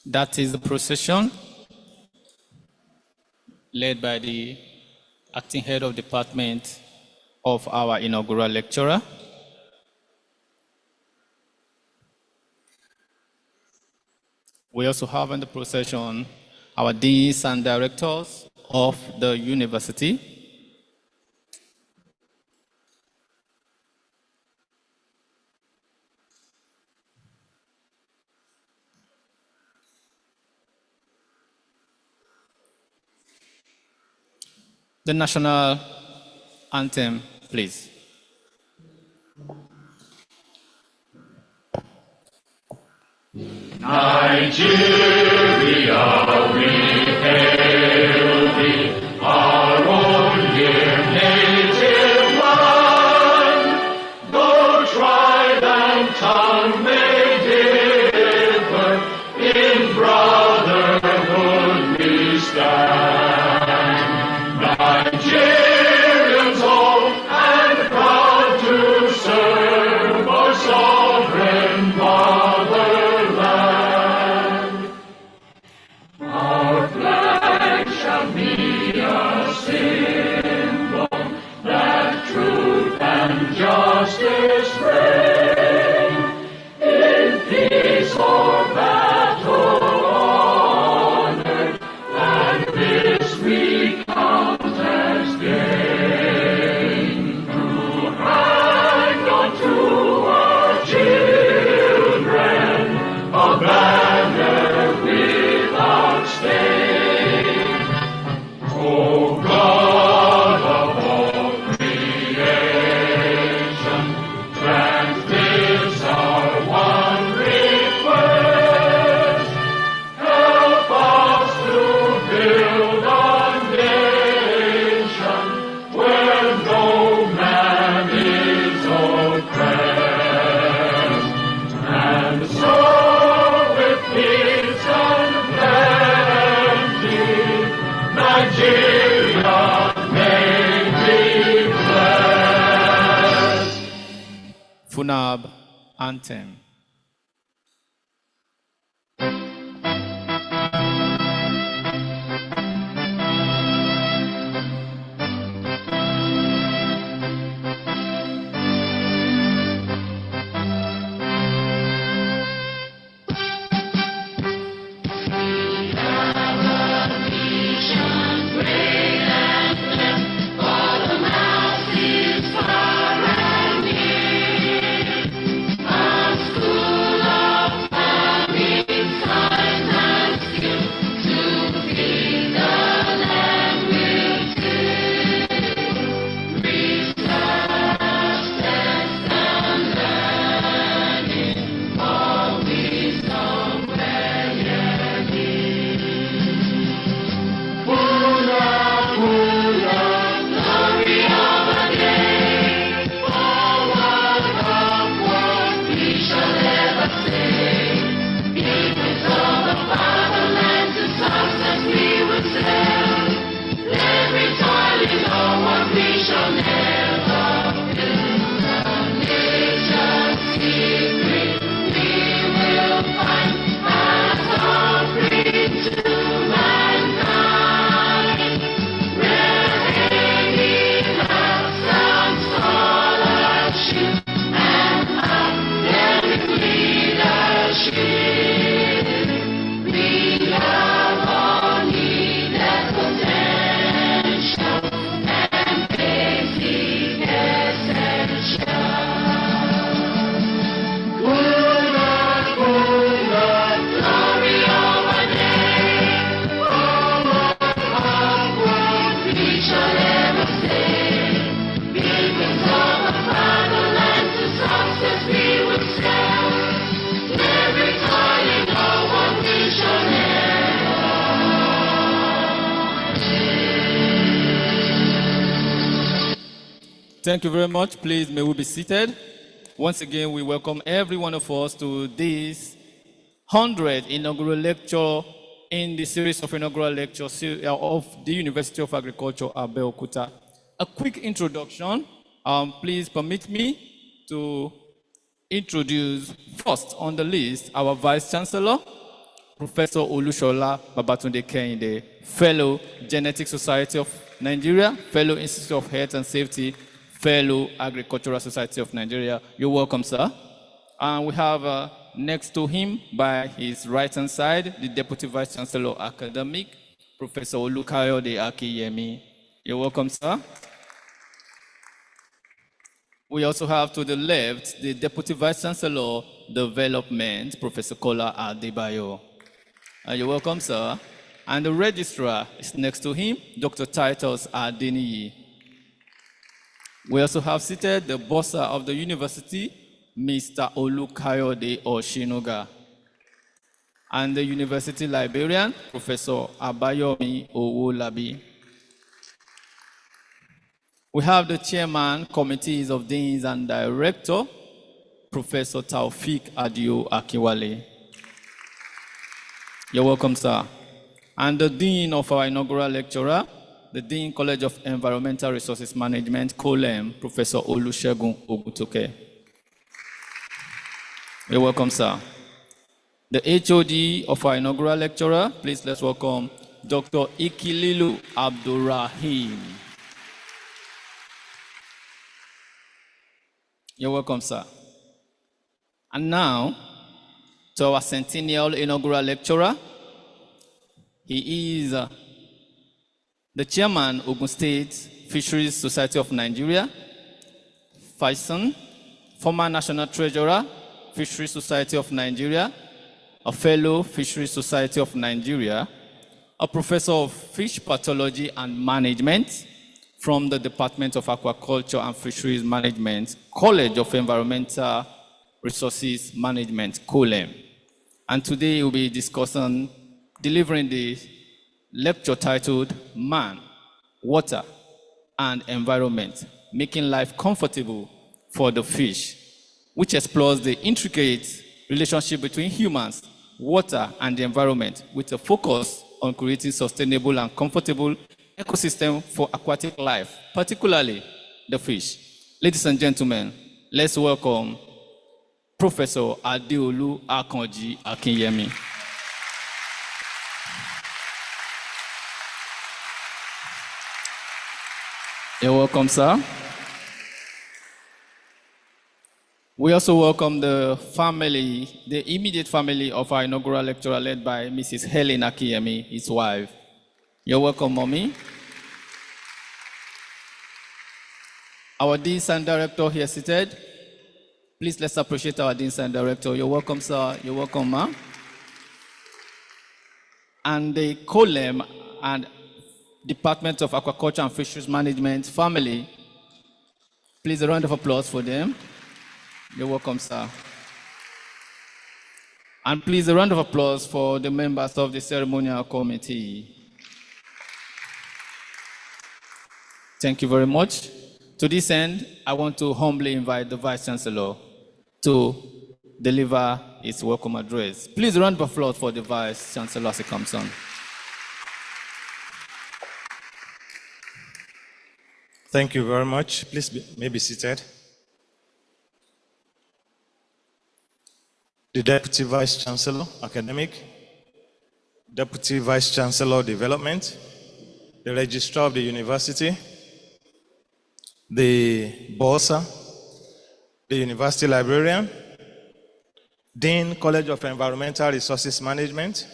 That is the procession led by the acting head of department of our inaugural lecturer. We also have in the procession our deans and directors of the university. The national anthem, please. Nigeria, we hail thee, our own dear native land. Though tribe and tongue may differ, in brotherhood we stand. Nigerians old and proud to serve our sovereign fatherland. Our flag shall be a symbol that truth and justice reign. In peace or battle honored, and this we count as gain. To hang on to our children a banner without stain. O God of all creation, grant this our one request. Help us to build a nation where no man is oppressed. And so with peace and plenty, Nigeria may be blessed. FUNAAB anthem. Thank you very much. Please, may we be seated. Once again, we welcome every one of us to this 100th inaugural lecture in the series of inaugural lectures of the University of Agriculture, Abeokuta. A quick introduction. Please permit me to introduce first on the list our Vice-Chancellor, Professor Olushola Babatunde Kehinde, Fellow Genetic Society of Nigeria, Fellow Institute of Health and Safety, Fellow Agricultural Society of Nigeria. You're welcome, sir. And we have next to him, by his right-hand side, the Deputy Vice-Chancellor Academic, Professor Olukayode Akinyemi. You're welcome, sir. We also have to the left, the Deputy Vice-Chancellor, Development, Professor Kola Adebayo. You're welcome, sir. And the Registrar is next to him, Dr. Titus Adeniyi. We also have seated the Bossa of the University, Mr. Olukayode Oshinoga. And the University Librarian, Professor Abayomi Owolabi. We have the Chairman, Committees of Deans and Director, Professor Taufik Adio Akiwale. You're welcome, sir. And the Dean of our inaugural lecturer, the Dean College of Environmental Resources Management, COLERM, Professor Olusegun Ogutoke. You're welcome, sir. The HOD of our inaugural lecturer, please let's welcome Dr. Ikililu Abdurrahim. You're welcome, sir. And now, to our centennial inaugural lecturer. He is the Chairman, Ogun State Fisheries Society of Nigeria, Faison, former National Treasurer, Fisheries Society of Nigeria, a Fellow Fisheries Society of Nigeria, a Professor of Fish Pathology and Management from the Department of Aquaculture and Fisheries Management, College of Environmental Resources Management, COLERM. And today we'll be delivering the lecture titled Man, Water, and Environment, Making Life Comfortable for the Fish, which explores the intricate relationship between humans, water, and the environment, with a focus on creating sustainable and comfortable ecosystem for aquatic life, particularly the fish. Ladies and gentlemen, let's welcome Professor Adeolu Akanji Akinyemi. You're welcome, sir. We also welcome the family, the immediate family of our inaugural lecturer, led by Mrs. Helen Akinyemi, his wife. You're welcome, Mommy. Our Dean and Director here seated. Please let's appreciate our Dean and Director. You're welcome, sir. You're welcome, ma'am. And the COLERM and Department of Aquaculture and Fisheries Management family. Please a round of applause for them. You're welcome, sir. And please a round of applause for the members of the ceremonial committee. Thank you very much. To this end, I want to humbly invite the Vice-Chancellor to deliver his welcome address. Please a round of applause for the Vice-Chancellor as he comes on. Thank you very much. Please may be seated. The Deputy Vice-Chancellor, Academic, Deputy Vice-Chancellor, Development, the Registrar of the University, the Bossa, the University Librarian, Dean, College of Environmental Resources Management,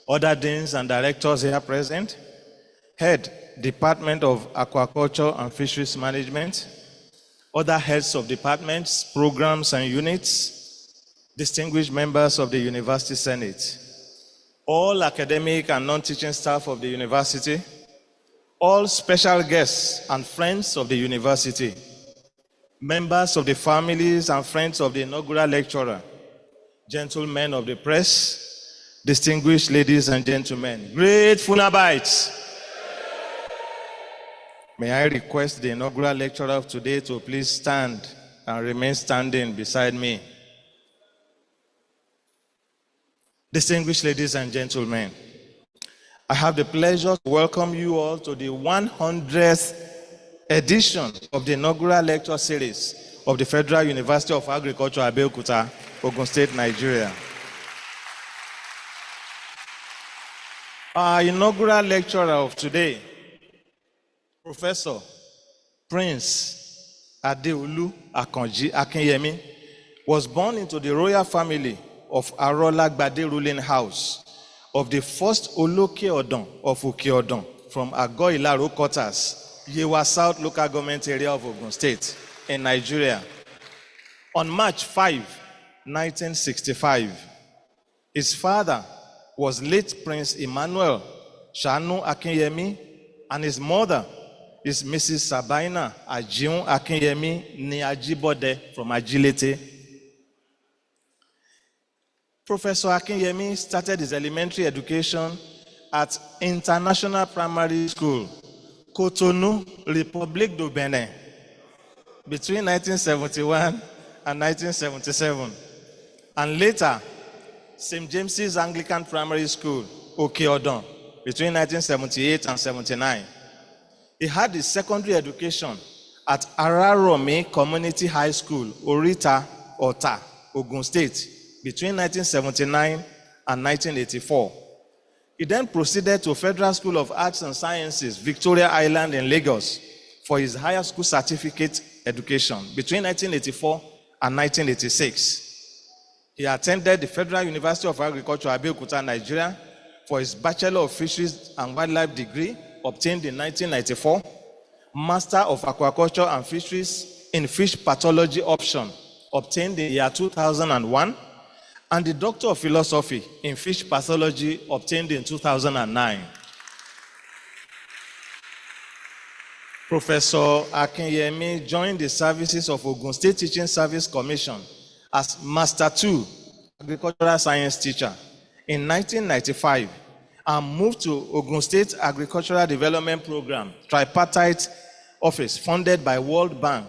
other Deans and Directors here present, Head, Department of Aquaculture and Fisheries Management, other heads of departments, programs, and units, distinguished members of the University Senate, all academic and non-teaching staff of the university, all special guests and friends of the university, members of the families and friends of the inaugural lecturer, gentlemen of the press, distinguished ladies and gentlemen, great FUNAABites. May I request the inaugural lecturer of today to please stand and remain standing beside me. Distinguished ladies and gentlemen, I have the pleasure to welcome you all to the 100th edition of the inaugural lecture series of the Federal University of Agriculture, Abeokuta, Ogun State, Nigeria. Our inaugural lecturer of today, Professor Prince Adeolu Akinyemi, was born into the royal family of Arolagbade ruling house of the first Oloke Odon of Oke Odon from Ago-Ilaro quarters, Yewa South local government area of Ogun State in Nigeria. On March 5, 1965, his father was late Prince Emmanuel Shanu Akinyemi, and his mother is Mrs. Sabina Ajiun Akinyemi Niajibode from Agilete. Professor Akinyemi started his elementary education at International Primary School, Cotonou, Republique du Benin, between 1971 and 1977, and later St. James's Anglican Primary School, Okeodon, between 1978 and 79. He had his secondary education at Araromi Community High School, Orita, Ota, Ogun State, between 1979 and 1984. He then proceeded to Federal School of Arts and Sciences, Victoria Island in Lagos, for his higher school certificate education between 1984 and 1986. He attended the Federal University of Agriculture, Abeokuta, Nigeria, for his Bachelor of Fisheries and Wildlife degree, obtained in 1994, Master of Aquaculture and Fisheries in Fish Pathology option, obtained in the year 2001, and the Doctor of Philosophy in Fish Pathology, obtained in 2009. Professor Akinyemi joined the services of Ogun State Teaching Service Commission as Master 2 Agricultural Science teacher in 1995 and moved to Ogun State Agricultural Development Program, tripartite office funded by World Bank,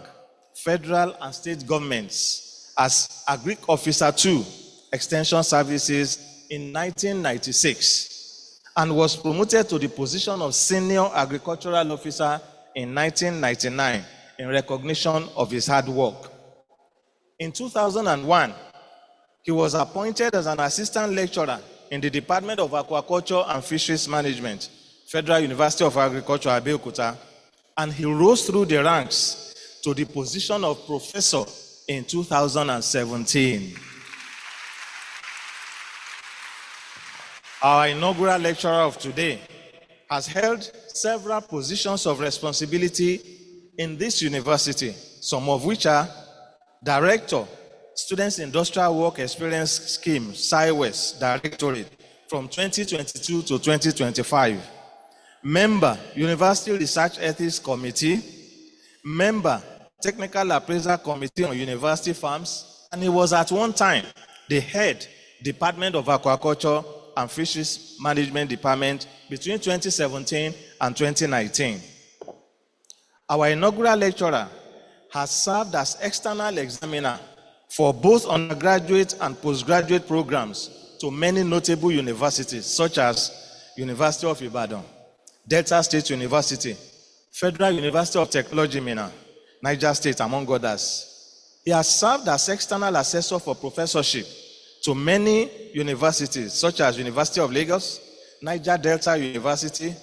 federal and state governments as Agric Officer 2 Extension Services in 1996 and was promoted to the position of Senior Agricultural Officer in 1999 in recognition of his hard work. In 2001, he was appointed as an assistant lecturer in the Department of Aquaculture and Fisheries Management, Federal University of Agriculture, Abeokuta, and he rose through the ranks to the position of professor in 2017. Our inaugural lecturer of today has held several positions of responsibility in this university, some of which are Director, Students Industrial Work Experience Scheme, SciWest Directorate, from 2022 to 2025. Member, University Research Ethics Committee. Member, Technical Appraisal Committee on University Farms. And he was at one time the head, Department of Aquaculture and Fisheries Management Department between 2017 and 2019. Our inaugural lecturer has served as external examiner for both undergraduate and postgraduate programs to many notable universities such as University of Ibadan, Delta State University, Federal University of Technology, Minna, Niger State, among others. He has served as external assessor for professorship to many universities such as University of Lagos, Niger Delta University,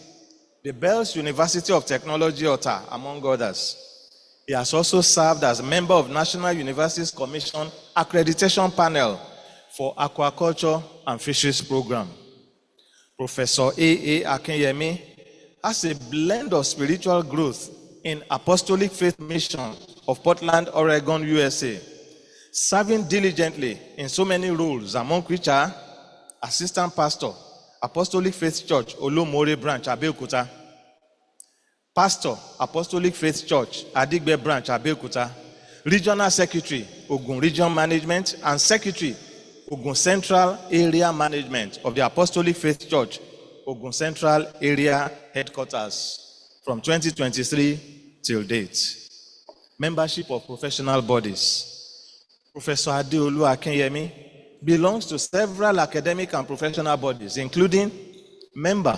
the Bells University of Technology, Ota, among others. He has also served as a member of National Universities Commission Accreditation Panel for Aquaculture and Fisheries Program. Professor A.A. Akinyemi has a blend of spiritual growth in Apostolic Faith Mission of Portland, Oregon, USA, serving diligently in so many roles, among which are Assistant Pastor, Apostolic Faith Church, Olumore Branch, Abeokuta, Pastor, Apostolic Faith Church, Adigbe Branch, Abeokuta, Regional Secretary, Ogun Region Management, and Secretary, Ogun Central Area Management of the Apostolic Faith Church, Ogun Central Area Headquarters, from 2023 till date. Membership of professional bodies. Professor Adeolu Akinyemi belongs to several academic and professional bodies, including member,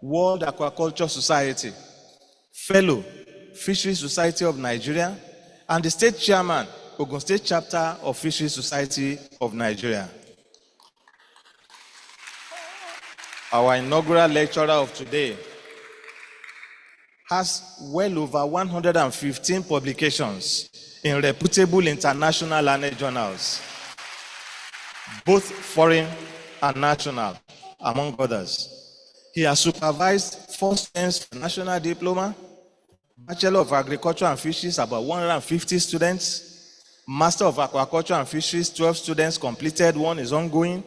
World Aquaculture Society, Fellow, Fisheries Society of Nigeria, and the State Chairman, Ogun State Chapter of Fisheries Society of Nigeria. our inaugural lecturer of today, has well over 115 publications in reputable international learned journals, both foreign and national, among others. He has supervised 4 students for national diploma, Bachelor of Agriculture and Fisheries, about 150 students, Master of Aquaculture and Fisheries, 12 students completed, 1 is ongoing,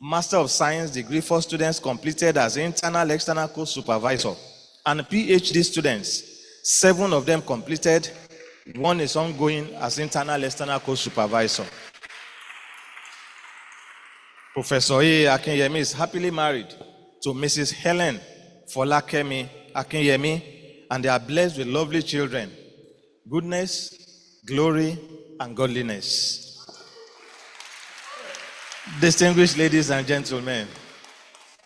Master of Science degree, 4 students completed as internal, external course supervisor, and PhD students, 7 of them completed, 1 is ongoing as internal, external course supervisor. Professor Akinyemi is happily married to Mrs. Helen Folakemi Akinyemi, and they are blessed with lovely children, goodness, glory, and godliness. Distinguished ladies and gentlemen,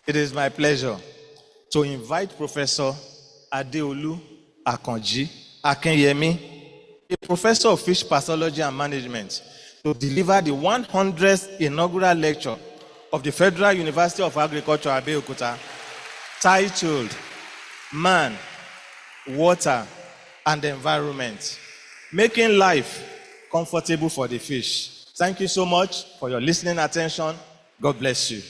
it is my pleasure to invite Professor Adeolu Akinyemi, a professor of fish pathology and management, to deliver the 100th inaugural lecture of the Federal University of Agriculture, Abeokuta, titled Man, Water, and Environment, Making Life Comfortable for the Fish. Thank you so much for your listening attention. God bless you.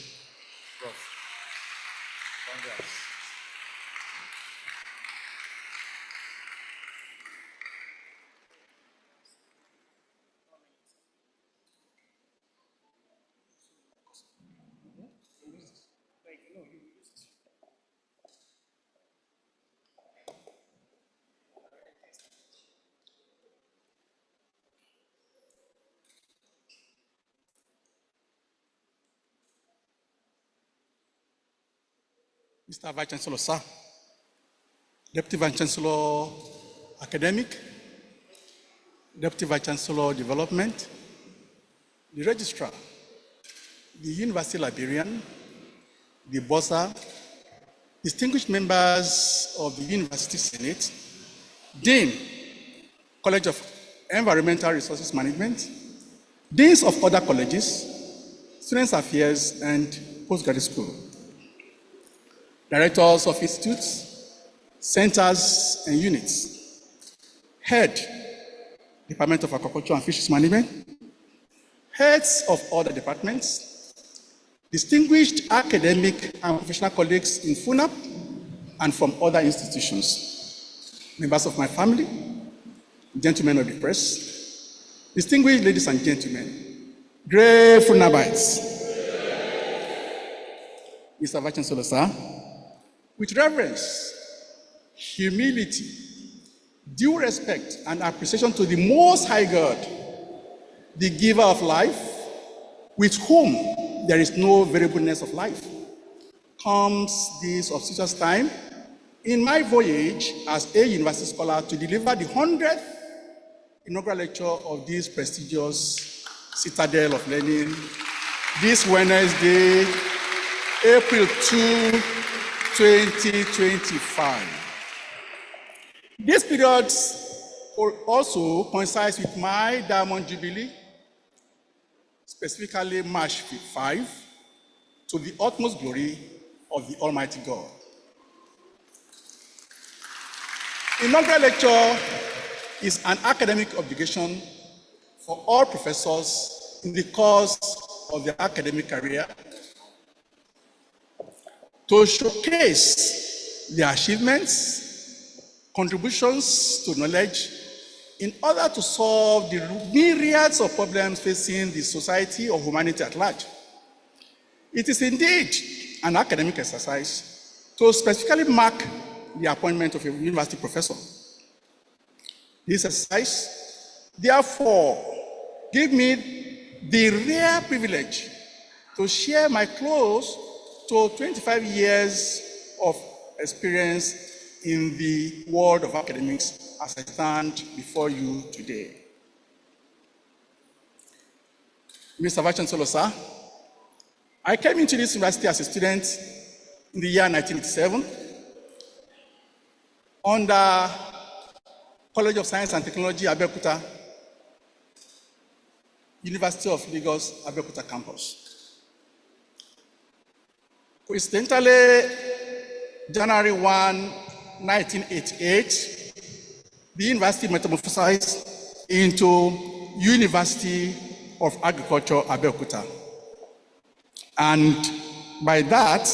Mr. Vice-Chancellor, sir, Deputy Vice-Chancellor Academic, Deputy Vice-Chancellor Development, the Registrar, the University Librarian, the Bursar, distinguished members of the University Senate, Dean, College of Environmental Resources Management, Deans of other colleges, Students' Affairs, and Postgraduate School, Directors of institutes, centers, and units, Head, Department of Aquaculture and Fisheries Management, heads of other departments, distinguished academic and professional colleagues in FUNAAB and from other institutions, members of my family, gentlemen of the press, distinguished ladies and gentlemen, great FUNAABites, Mr. Vice-Chancellor, sir, with reverence, humility, due respect, and appreciation to the Most High God, the giver of life, with whom there is no variableness of life, comes this auspicious time in my voyage as a university scholar to deliver the 100th inaugural lecture of this prestigious citadel of learning this Wednesday, April 2, 2025. This period also coincides with my Diamond Jubilee, specifically March 5, to the utmost glory of the Almighty God. Inaugural lecture is an academic obligation for all professors in the course of their academic career to showcase their achievements, contributions to knowledge, in order to solve the myriads of problems facing the society or humanity at large. It is indeed an academic exercise to specifically mark the appointment of a university professor. This exercise, therefore, gives me the rare privilege to share my close to 25 years of experience in the world of academics as I stand before you today. Mr. Vice-Chancellor, sir, I came into this university as a student in the year 1987 under College of Science and Technology, Abeokuta, University of Lagos, Abeokuta campus. Coincidentally, January 1, 1988, the university metamorphosized into University of Agriculture, Abeokuta. And by that,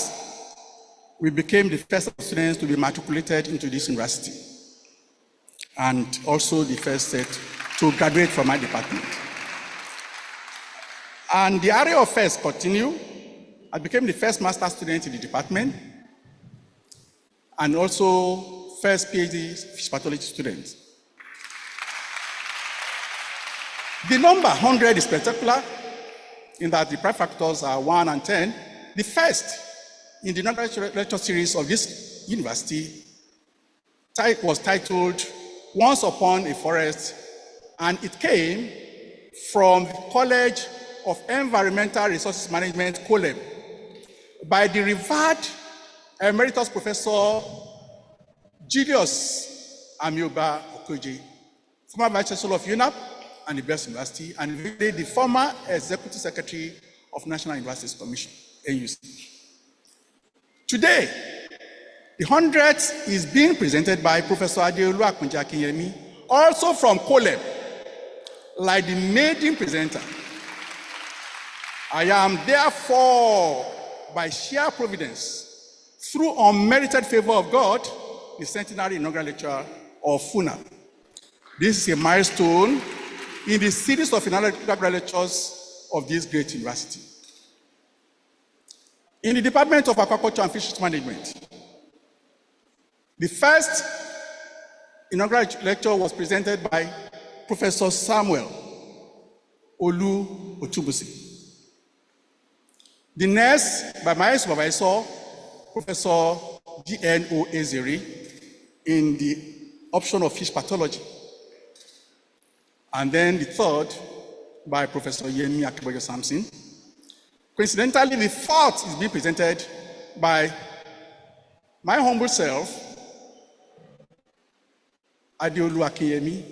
we became the first students to be matriculated into this university, and also the first set to graduate from my department. And the area of affairs continued. I became the first master student in the department, and also first PhD fish pathology student. The number 100 is spectacular in that the prime factors are 1 and 10. The first in the inaugural lecture series of this university was titled Once Upon a Forest, and it came from the College of Environmental Resources Management, COLERM, by the revered Emeritus Professor Julius Amioba Okoje, former Vice-Chancellor of FUNAAB and the Best University, and the former Executive Secretary of National Universities Commission, NUC. Today, the 100th is being presented by Professor Adeolu Akinyemi, also from COLERM, like the maiden presenter. I am therefore, by sheer providence, through unmerited favor of God, the centenary inaugural lecture of FUNAAB. This is a milestone in the series of inaugural lectures of this great university. In the Department of Aquaculture and Fisheries Management, the first inaugural lecture was presented by Professor Samuel Oluwafemi. The next, by my supervisor, Professor G.N.O. Ezeri, in the option of fish pathology. And then the third, by Professor Yemi Akebojo-Samson. Coincidentally, the fourth is being presented by my humble self, Adeolu Akinyemi,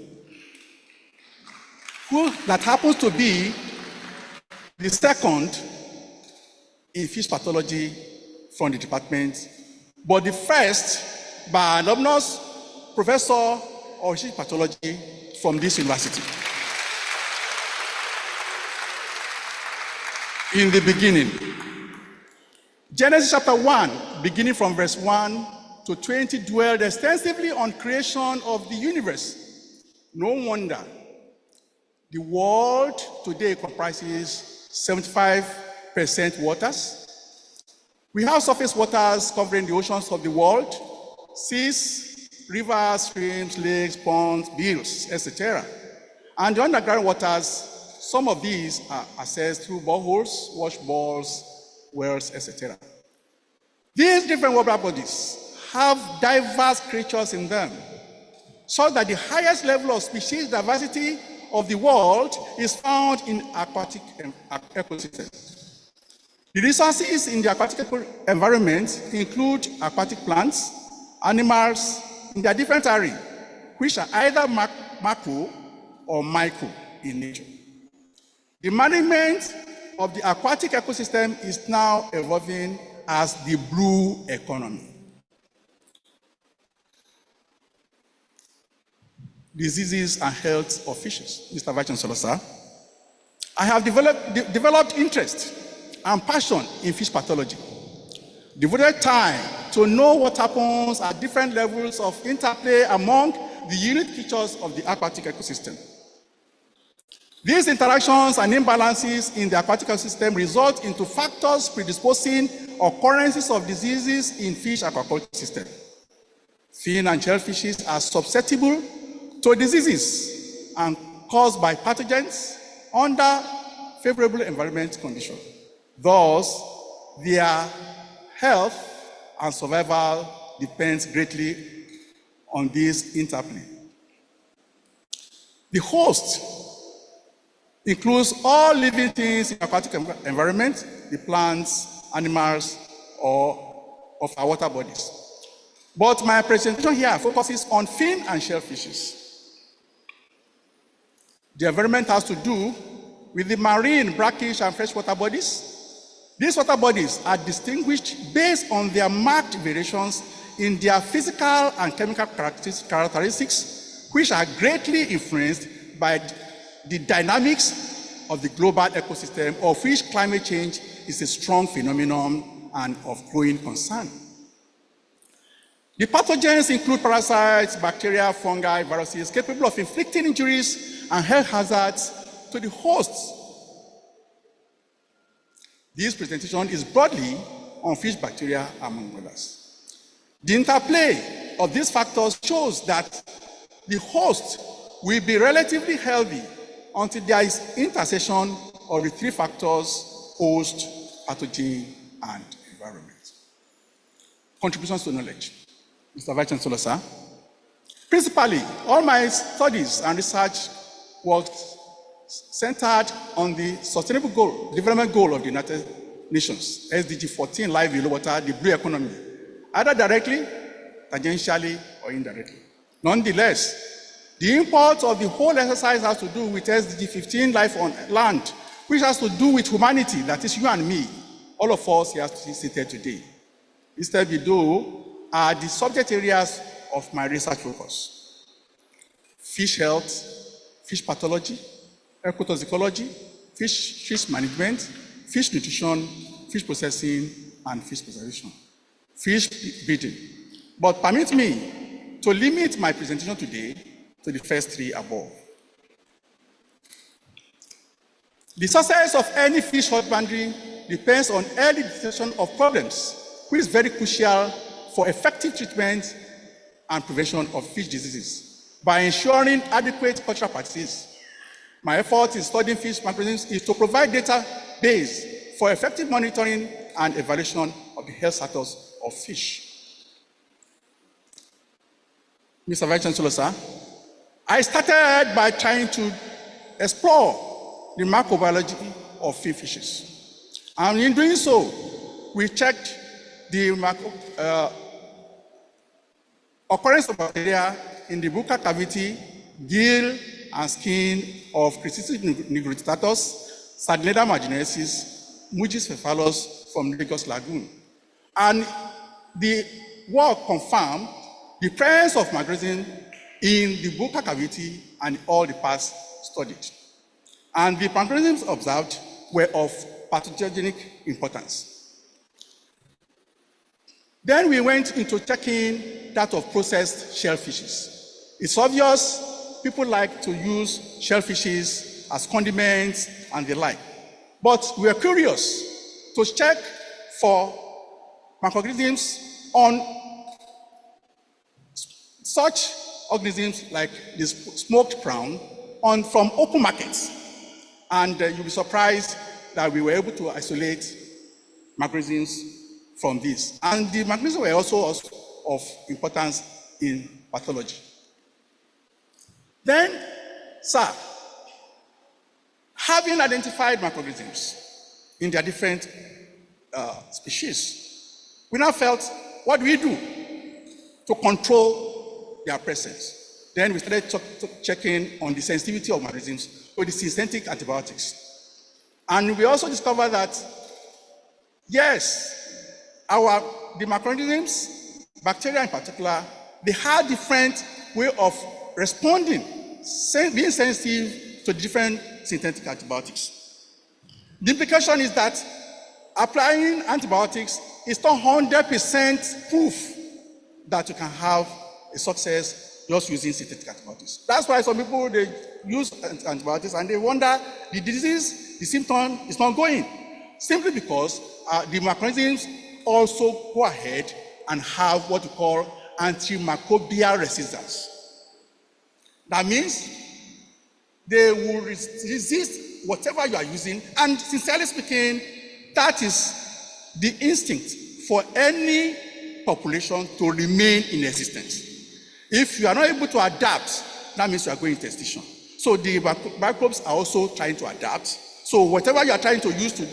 who that happens to be the second in fish pathology from the department, but the first by an alumnus professor of fish pathology from this university. In the beginning, Genesis chapter 1, beginning from verse 1 to 20, dwelled extensively on creation of the universe. No wonder the world today comprises 75% waters. We have surface waters covering the oceans of the world, seas, rivers, streams, lakes, ponds, bills, etc. And the underground waters, some of these are accessed through boreholes, wash balls, wells, etc. These different water bodies have diverse creatures in them, so that the highest level of species diversity of the world is found in aquatic ecosystems. The resources in the aquatic environment include aquatic plants, animals in their different areas, which are either macro or micro in nature. The management of the aquatic ecosystem is now evolving as the blue economy. Diseases and health of fishes. Mr. Vice-Chancellor, sir, I have developed interest and passion in fish pathology, devoted time to know what happens at different levels of interplay among the unique features of the aquatic ecosystem. These interactions and imbalances in the aquatic ecosystem result into factors predisposing occurrences of diseases in fish aquaculture system. Fin and shellfishes are susceptible to diseases and caused by pathogens under favorable environment conditions. Thus, their health and survival depends greatly on this interplay. The host includes all living things in aquatic environment, the plants, animals, or of our water bodies. But my presentation here focuses on fin and shellfishes. The environment has to do with the marine, brackish, and freshwater bodies, These water bodies are distinguished based on their marked variations in their physical and chemical characteristics, which are greatly influenced by the dynamics of the global ecosystem, of which climate change is a strong phenomenon and of growing concern. The pathogens include parasites, bacteria, fungi, viruses, capable of inflicting injuries and health hazards to the hosts. This presentation is broadly on fish bacteria, among others. The interplay of these factors shows that the host will be relatively healthy until there is intersection of the three factors: host, pathogen, and environment. Contributions to knowledge. Mr. Vice-Chancellor, sir. Principally, all my studies and research was centered on the sustainable goal, development goal of the United Nations, SDG 14, life below water, the blue economy, either directly, tangentially, or indirectly. Nonetheless, the import of the whole exercise has to do with SDG 15, life on land, which has to do with humanity, that is you and me, all of us here seated today. Instead, below are the subject areas of my research focus: fish health, fish pathology, ecotoxicology, fish management, fish nutrition, fish processing, and fish preservation, fish breeding. But permit me to limit my presentation today to the first three above. The success of any fish husbandry depends on early detection of problems, which is very crucial for effective treatment and prevention of fish diseases. By ensuring adequate cultural practices, my effort in studying fish microorganisms is to provide database for effective monitoring and evaluation of the health status of fish. Mr. Vice-Chancellor, sir, I started by trying to explore the microbiology of fish fishes. And in doing so, we checked the occurrence of bacteria in the buccal cavity, gill, and skin of Chrysistes nigrositatus, Sardinella marginaensis, Mugis cephalus from Lagos Lagoon. And the work confirmed the presence of microorganisms in the buccal cavity and all the parts studied. And the microorganisms observed were of pathogenic importance. Then we went into checking that of processed shellfishes. It's obvious people like to use shellfishes as condiments and the like. But we are curious to check for microorganisms on such organisms like the smoked prawn from open markets. And you'll be surprised that we were able to isolate microorganisms from this. And the microorganisms were also of importance in pathology. Then, sir, having identified microorganisms in their different species, we now felt, what do we do to control their presence? Then we started checking on the sensitivity of microorganisms to the synthetic antibiotics. And we also discovered that, yes, the microorganisms, bacteria in particular, they had different way of responding, being sensitive to different synthetic antibiotics. The implication is that applying antibiotics is not 100% proof that you can have a success just using synthetic antibiotics. That's why some people, they use antibiotics and they wonder the disease, the symptom is not going, simply because the microorganisms also go ahead and have what we call antimicrobial resistance. That means they will resist whatever you are using, and sincerely speaking, that is the instinct for any population to remain in existence. If you are not able to adapt, that means you are going into extinction. So the microbes are also trying to adapt. So whatever you are trying to use to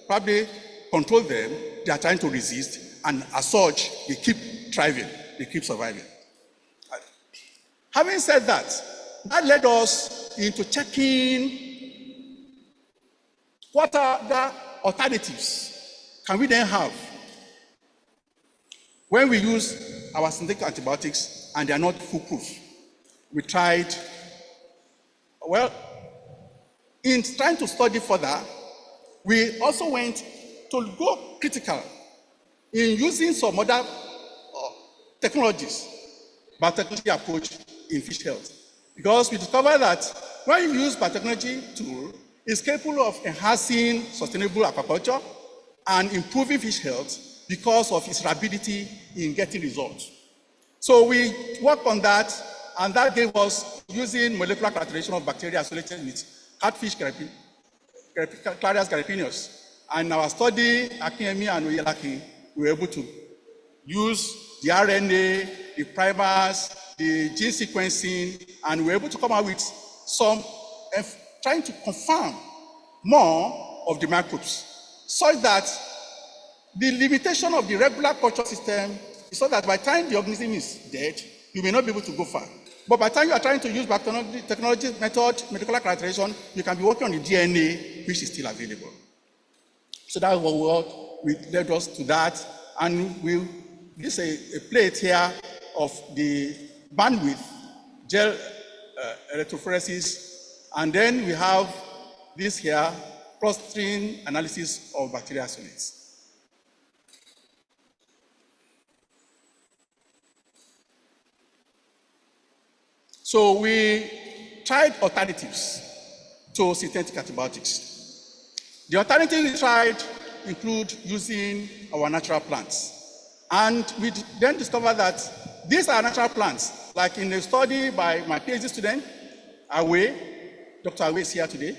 probably control them, they are trying to resist, and as such, they keep thriving, they keep surviving. Having said that, that led us into checking what are the alternatives can we then have when we use our synthetic antibiotics and they are not foolproof? We tried, well, in trying to study further, we also went to go critical in using some other technologies, biotechnology approach in fish health. Because we discovered that when you use biotechnology tool, it's capable of enhancing sustainable aquaculture and improving fish health because of its rapidity in getting results. So we worked on that, and that gave us, using molecular characterization of bacteria associated with catfish Clarias garapineus. And our study, Akinyemi and Oyelaki, we were able to use the RNA, the primers, the gene sequencing, and we were able to come out with some, trying to confirm more of the microbes, such that the limitation of the regular culture system is so that by the time the organism is dead, you may not be able to go far. But by the time you are trying to use technology method, molecular characterization, you can be working on the DNA, which is still available. So that was what led us to that. And this is a plate here of the bandwidth gel electrophoresis. And then we have this here, cross-strain analysis of bacterial solids. So we tried alternatives to synthetic antibiotics. The alternatives we tried include using our natural plants. And we then discovered that these are natural plants. Like in a study by my PhD student, Awe, Dr. Awe is here today,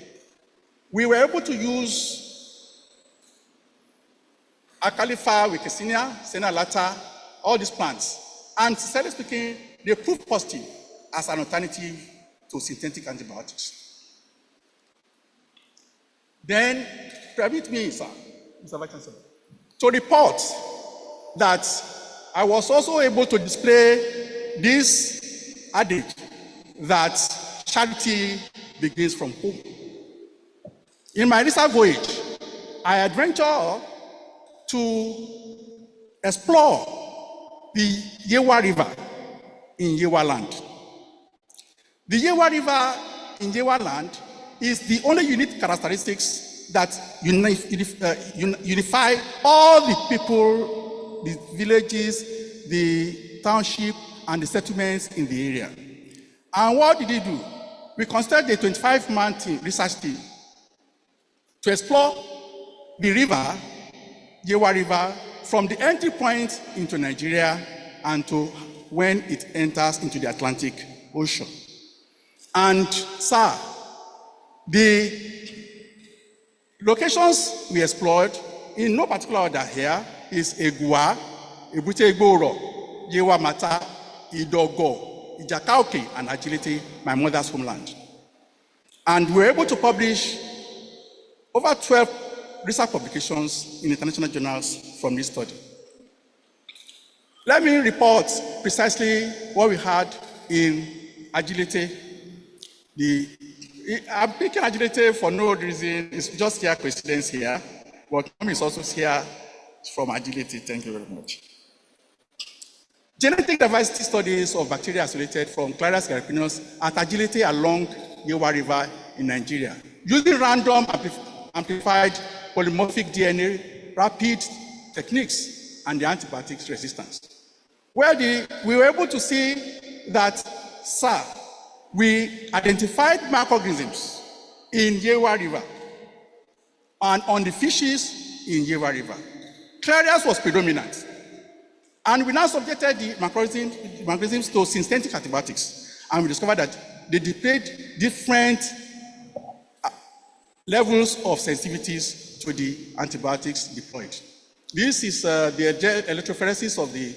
we were able to use Acalifa, Wikissinia, Senna lata, all these plants. And sincerely speaking, they proved positive as an alternative to synthetic antibiotics. Then, permit me, sir, Mr. Vice-Chancellor, to report that I was also able to display this adage that charity begins from home. In my research voyage, I adventured to explore the Yewa River in Yewa land. The Yewa River in Yewa land is the only unique characteristics that unify all the people, the villages, the township, and the settlements in the area. And what did he do? We constituted a 25-man research team to explore the river, Yewa River, from the entry point into Nigeria and to when it enters into the Atlantic Ocean. And, sir, the locations we explored, in no particular order here, is Egua, Ebute Egboro, Yewa Mata, Idogo, Ijakauke, and Agility, my mother's homeland. And we were able to publish over 12 research publications in international journals from this study. Let me report precisely what we had in Agility. I'm picking Agility for no reason. It's just here coincidence here. But Tom is also here from Agility. Thank you very much. Genetic diversity studies of bacteria isolated from Clarias garapineus at Agility along Yewa River in Nigeria, using random amplified polymorphic DNA rapid techniques and the antibiotics resistance. We were able to see that, sir, we identified microorganisms in Yewa River and on the fishes in Yewa River. Clarias was predominant. And we now subjected the microorganisms to synthetic antibiotics. And we discovered that they displayed different levels of sensitivities to the antibiotics deployed. This is the electrophoresis of the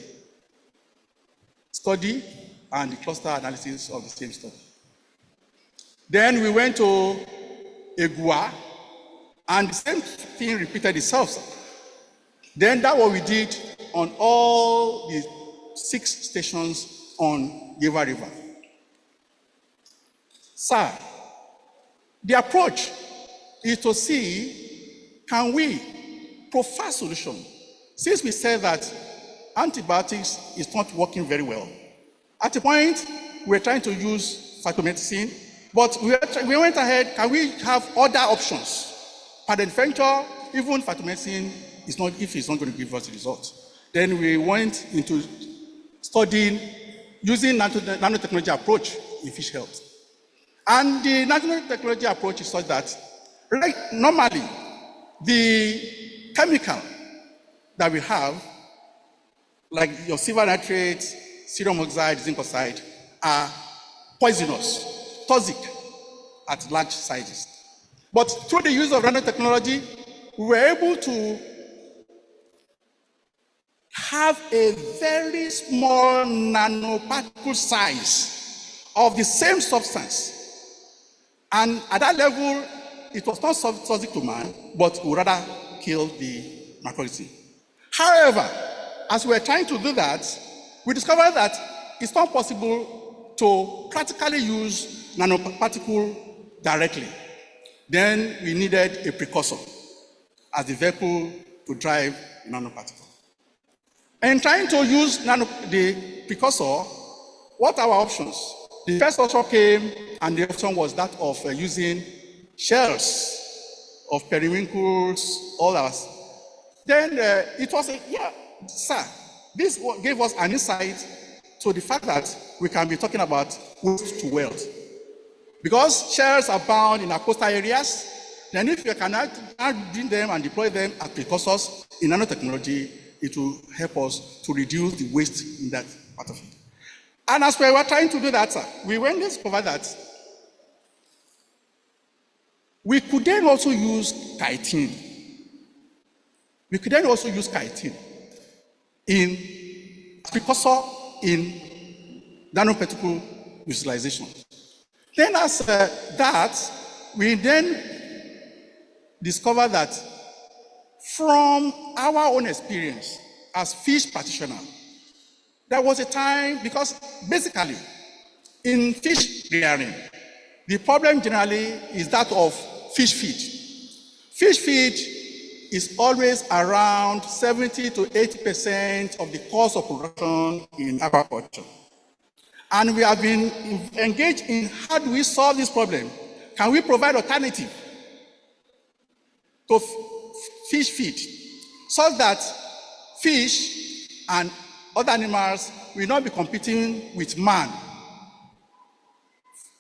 study and the cluster analysis of the same study. Then we went to Egua, and the same thing repeated itself. Then that's what we did on all the 6 stations on Yewa River. Sir, the approach is to see, can we prefer solution. Since we said that antibiotics is not working very well, at a point we're trying to use phytomedicine, but we went ahead, can we have other options? Peradventure, even phytomedicine is not, if it's not going to give us a result. Then we went into studying using nanotechnology approach in fish health. And the nanotechnology approach is such that, normally, the chemical that we have, like your silver nitrate, sodium oxide, zinc oxide, are poisonous, toxic at large sizes. But through the use of nanotechnology, we were able to have a very small nanoparticle size of the same substance. And at that level, it was not toxic to man, but would rather kill the microorganism. However, as we were trying to do that, we discovered that it's not possible to practically use nanoparticle directly. Then we needed a precursor as the vehicle to drive the nanoparticle. And trying to use the precursor, what are our options? The first option came, and the option was that of using shells of periwinkles, all ours. Then it was this gave us an insight to the fact that we can be talking about waste to wealth. Because shells are found in our coastal areas, then if you can bring them and deploy them as precursors in nanotechnology, it will help us to reduce the waste in that part of it. And as we were trying to do that, we went to discover that we could then also use chitin. We could then also use chitin in precursor in nanoparticle utilization. Then as that, we then discovered that from our own experience as fish practitioners, there was a time, because basically in fish rearing, the problem generally is that of fish feed. Fish feed is always around 70 to 80% of the cost of production in aquaculture. And we have been engaged in how do we solve this problem? Can we provide alternative to fish feed so that fish and other animals will not be competing with man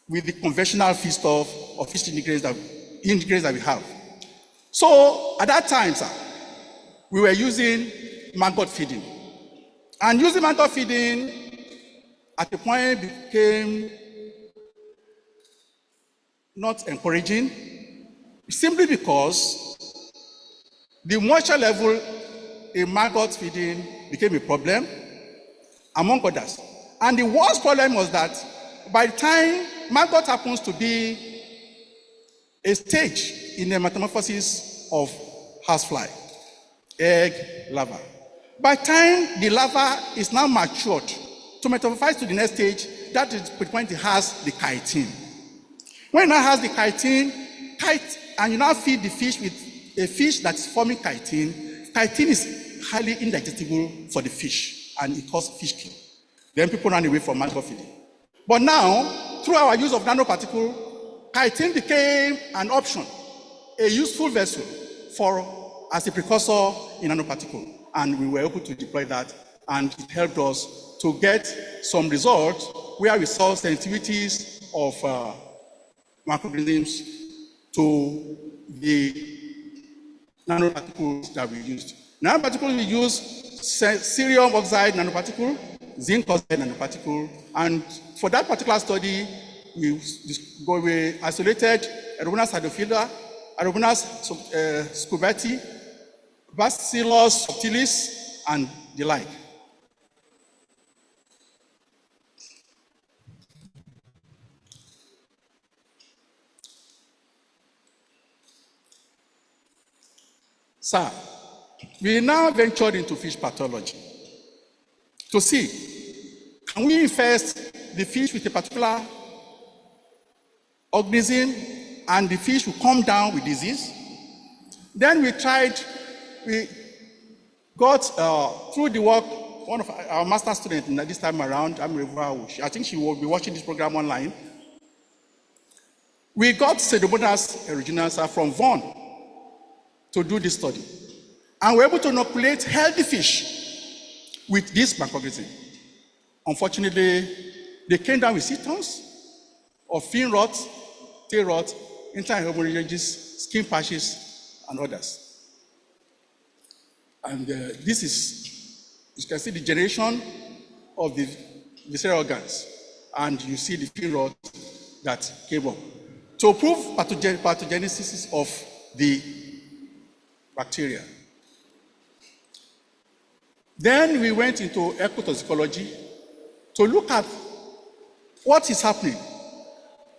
with the conventional feedstuff or fish integrates that we have. So at that time, we were using maggot feeding. And using maggot feeding at a point became not encouraging, simply because the moisture level in maggot feeding became a problem, among others. And the worst problem was that by the time maggot happens to be a stage in the metamorphosis of housefly, egg, larva. By the time the larva is now matured to metamorphose to the next stage, that is the point it has the chitin. When it now has the chitin, and you now feed the fish with a fish that is forming chitin, chitin is highly indigestible for the fish, and it causes fish kill. Then people run away from maggot feeding. But now, through our use of nanoparticle, chitin became an option, a useful vessel as a precursor in nanoparticle. And we were able to deploy that, and it helped us to get some results where we saw sensitivities of microorganisms to the nanoparticles that we used. Nanoparticles we used cerium oxide nanoparticle, zinc oxide nanoparticle, and for that particular study, we isolated Aerogonus hydrophila, Aerogonus scubati, Bacillus subtilis, and the like. Sir, we now ventured into fish pathology to see, can we infest the fish with a particular organism and the fish will come down with disease? Then we tried we got, through the work, one of our master students this time around, I think she will be watching this program online. We got Pseudomonas aeruginosa from Vaughan to do this study. And we're able to inoculate healthy fish with this microorganism. Unfortunately, they came down with symptoms of fin rot, tail rot, internal hemorrhages, skin patches, and others. And this is, you can see the generation of the visceral organs, and you see the fin rot that came up. To prove pathogenesis of the bacteria. Then we went into ecotoxicology to look at what is happening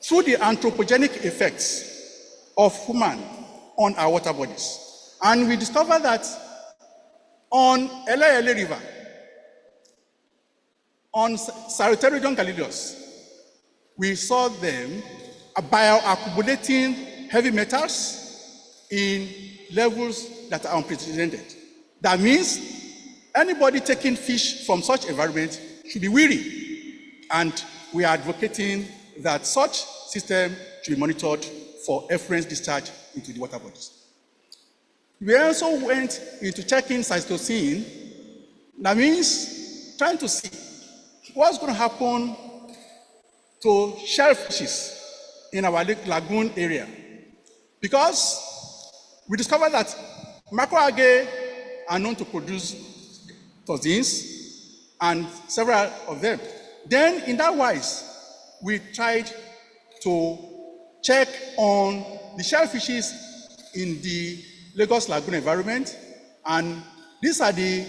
through the anthropogenic effects of human on our water bodies. And we discovered that on Ele River, on Saroterodon galidus, we saw them bioaccumulating heavy metals in levels that are unprecedented. That means anybody taking fish from such environment should be wary, and we are advocating that such system should be monitored for effluent discharge into the water bodies. We also went into checking cytosine. That means trying to see what's going to happen to shellfishes in our lagoon area. Because we discovered that macroalgae are known to produce toxins, and several of them. Then, in that wise, we tried to check on the shellfishes in the Lagos Lagoon environment, and these are the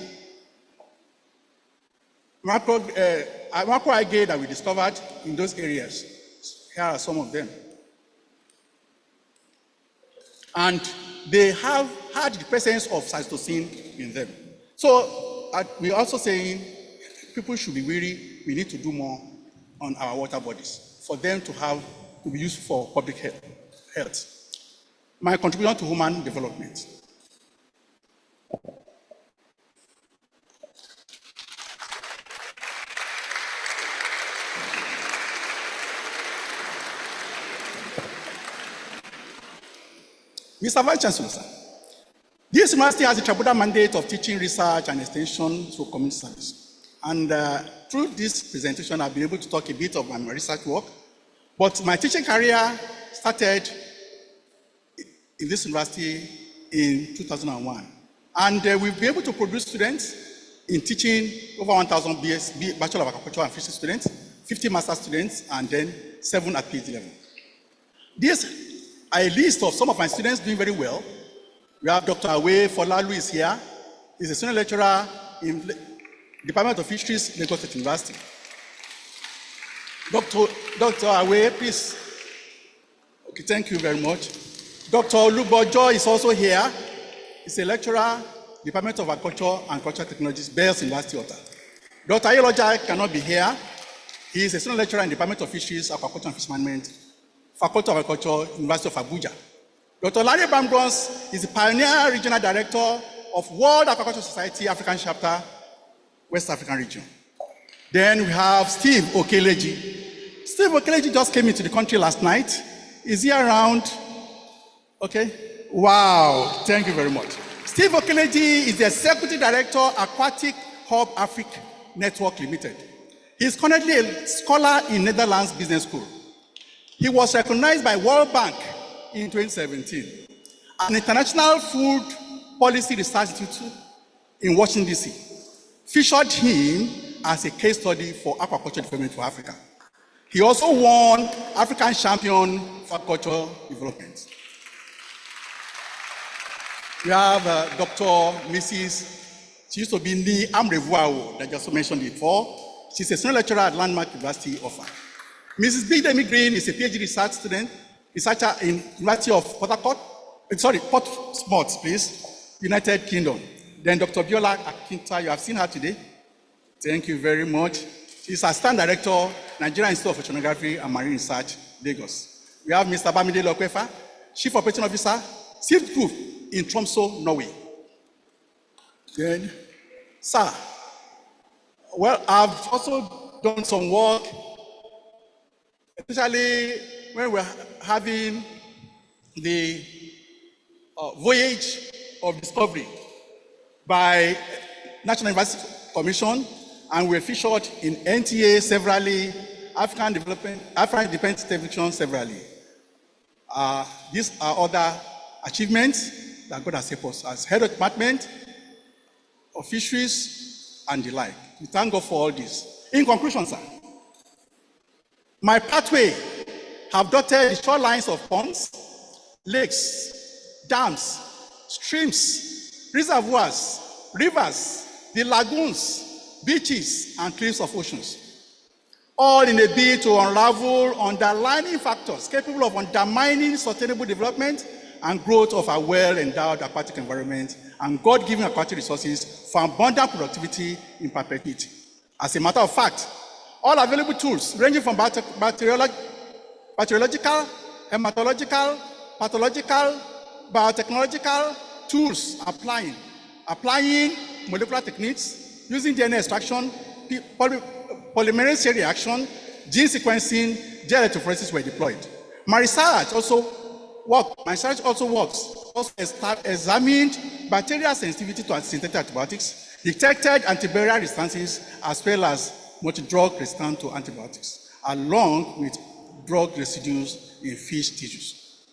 macroalgae that we discovered in those areas. Here are some of them. And they have had the presence of cytosine in them. So we're also saying people should be wary. We need to do more on our water bodies for them to be used for public health. My contribution to human development. Mr. Vice-Chancellor, sir, this university has a tribunal mandate of teaching, research, and extension to community service. And through this presentation, I've been able to talk a bit of my research work. But my teaching career started in this university in 2001. And we've been able to produce students in teaching over 1,000 Bachelor of Aquaculture and Fisheries students, 50 master students, and then 7 at PhD level. This a list of some of my students doing very well. We have Dr. Awe Folalu is here. He's a senior lecturer in the Department of Fisheries, Lagos State University. Dr. Awe, please. Okay, thank you very much. Dr. Olubojo is also here. He's a lecturer, Department of Agriculture and Cultural Technologies, Bells University, Ota. Dr. Ayeloja cannot be here. He is a senior lecturer in the Department of Fisheries, Aquaculture and Fish Management, Faculty of Agriculture, University of Abuja. Dr. Larry Bambrons is the Pioneer Regional Director of World Aquaculture Society, African Chapter, West African Region. Then we have Steve Okeleji. Steve Okeleji just came into the country last night. Is he around? Okay. Wow, thank you very much. Steve Okeleji is the Executive Director, Aquatic Hub Africa Network Limited. He is currently a scholar in Netherlands Business School. He was recognized by World Bank in 2017, an international food policy research institute in Washington, D.C. featured him as a case study for aquaculture development for Africa. He also won African Champion for Aquaculture Development. We have Dr. Mrs. She used to be Ni Amrevuao, that I just mentioned before. She's a senior lecturer at Landmark University, Ofa. Mrs. Bidemi Green is a PhD research student, researcher in University of Portsmouth, please, United Kingdom. Then Dr. Biola Akinta, you have seen her today. Thank you very much. She's Assistant Director, Nigerian Institute of Oceanography and Marine Research, Lagos. We have Mr. Bamide Lokwefa, Chief Operating Officer, Seed Group in Tromsø, Norway. Then, sir, well, I've also done some work, especially when we're having the voyage of discovery by National University Commission, and we're featured in NTA severally, African Independence Television severally. These are other achievements that God has helped us as head of department, of fisheries, and the like. We thank God for all this. In conclusion, sir, my pathway have dotted the shorelines of ponds, lakes, dams, streams, reservoirs, rivers, the lagoons, beaches, and cliffs of oceans, all in a bid to unravel underlying factors capable of undermining sustainable development and growth of our well-endowed aquatic environment and God-given aquatic resources for abundant productivity in perpetuity. As a matter of fact, all available tools ranging from bacteriological, hematological, pathological, biotechnological tools applying molecular techniques, using DNA extraction, polymerase chain reaction, gene sequencing, gene electrophoresis were deployed. My research also examined bacterial sensitivity to synthetic antibiotics, detected antibacterial resistances, as well as multi-drug resistance to antibiotics, along with drug residues in fish tissues.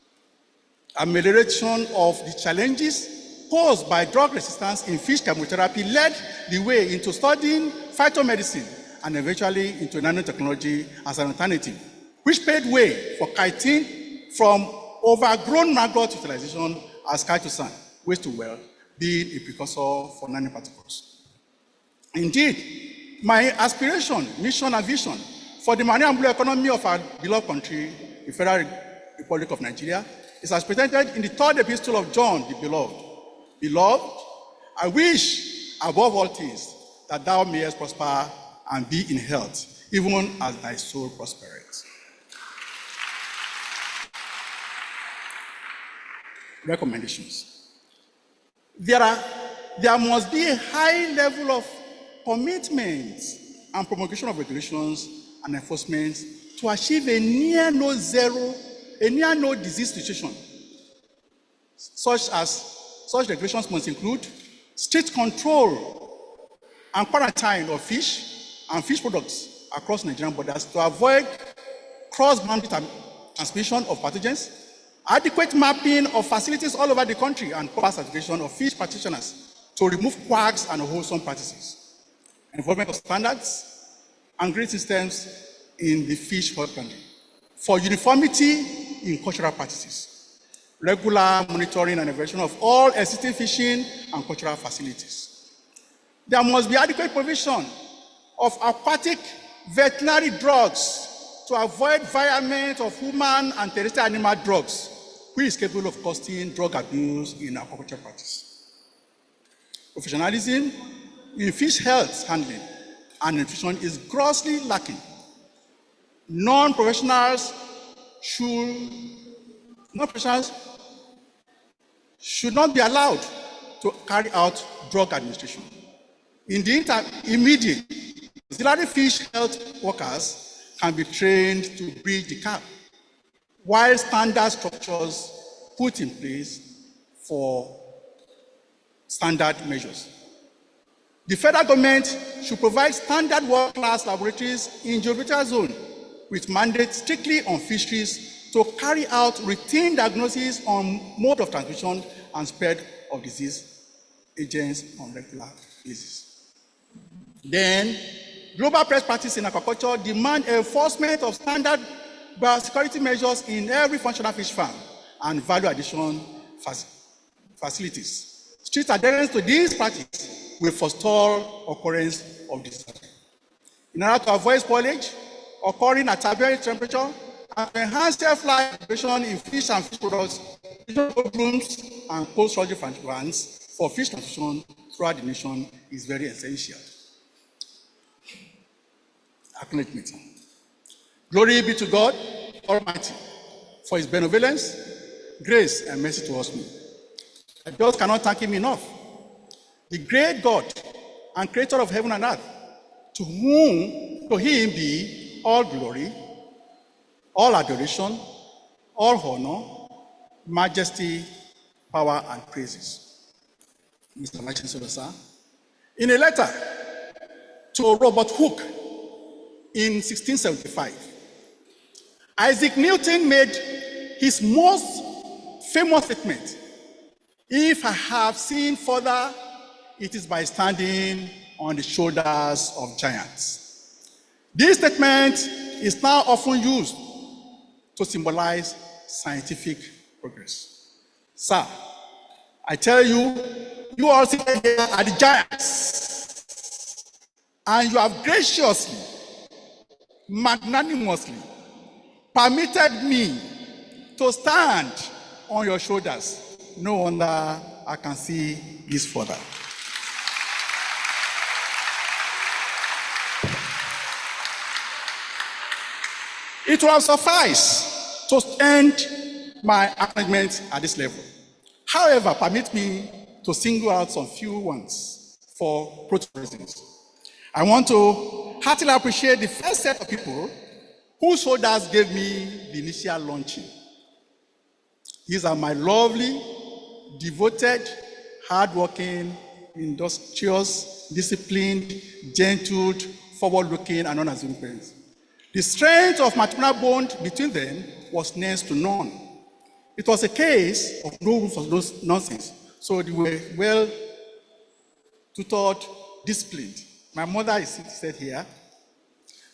Amelioration of the challenges posed by drug resistance in fish chemotherapy led the way into studying phytomedicine and eventually into nanotechnology as an alternative, which paved way for chitin from overgrown maggot utilization as chitosan, waste to well, being a precursor for nanoparticles. Indeed, my aspiration, mission, and vision for the marine and blue economy of our beloved country, the Federal Republic of Nigeria, is as presented in the third epistle of John, the Beloved. Beloved, I wish above all things that thou mayest prosper and be in health, even as thy soul prospereth. Recommendations. There must be a high level of commitment and promulgation of regulations and enforcement to achieve a near no disease situation. Such regulations must include strict control and quarantine of fish and fish products across Nigerian borders to avoid cross-boundary transmission of pathogens, adequate mapping of facilities all over the country, and proper certification of fish practitioners to remove quacks and unwholesome practices, involvement of standards and grading systems in the fish husbandry for uniformity in cultural practices, regular monitoring and evaluation of all existing fishing and cultural facilities. There must be adequate provision of aquatic veterinary drugs to avoid environment of human and terrestrial animal drugs, which is capable of causing drug abuse in aquaculture practice. Professionalism in fish health handling and nutrition is grossly lacking. Non-professionals should not be allowed to carry out drug administration. In the immediate, auxiliary fish health workers can be trained to bridge the gap, while standard structures put in place for standard measures. The federal government should provide standard world-class laboratories in geographical zone with mandates strictly on fisheries to carry out routine diagnosis on mode of transmission and spread of disease agents on regular basis. Then, global best practice in aquaculture demand enforcement of standard biosecurity measures in every functional fish farm and value addition facilities. Strict adherence to these practices will forestall occurrence of disease. In order to avoid spoilage occurring at ambient temperature and to enhance shelf-life duration in fish and fish products, cold rooms and cold storage vans for fish transportation throughout the nation is very essential. Acknowledgement. Glory be to God Almighty for his benevolence, grace, and mercy towards me. I just cannot thank him enough. the great God and creator of heaven and earth, to him be all glory, all adoration, all honor, majesty, power, and praises. Mr. Vice-Chancellor, sir. In a letter to Robert Hooke in 1675, Isaac Newton made his most famous statement: "If I have seen further, it is by standing on the shoulders of giants." This statement is now often used to symbolize scientific progress. Sir, I tell you, you all seated here are the giants, and you have graciously, magnanimously permitted me to stand on your shoulders. No wonder I can see this further. It will suffice to end my acknowledgement at this level. However, permit me to single out some few ones for protocol reasons. I want to heartily appreciate the first set of people whose shoulders gave me the initial launching. These are my lovely, devoted, hardworking, industrious, disciplined, gentle, forward-looking, and unassuming parents. The strength of maternal bond between them was next to none. It was a case of no room for those nonsense. So they were well tutored, disciplined. My mother is said here.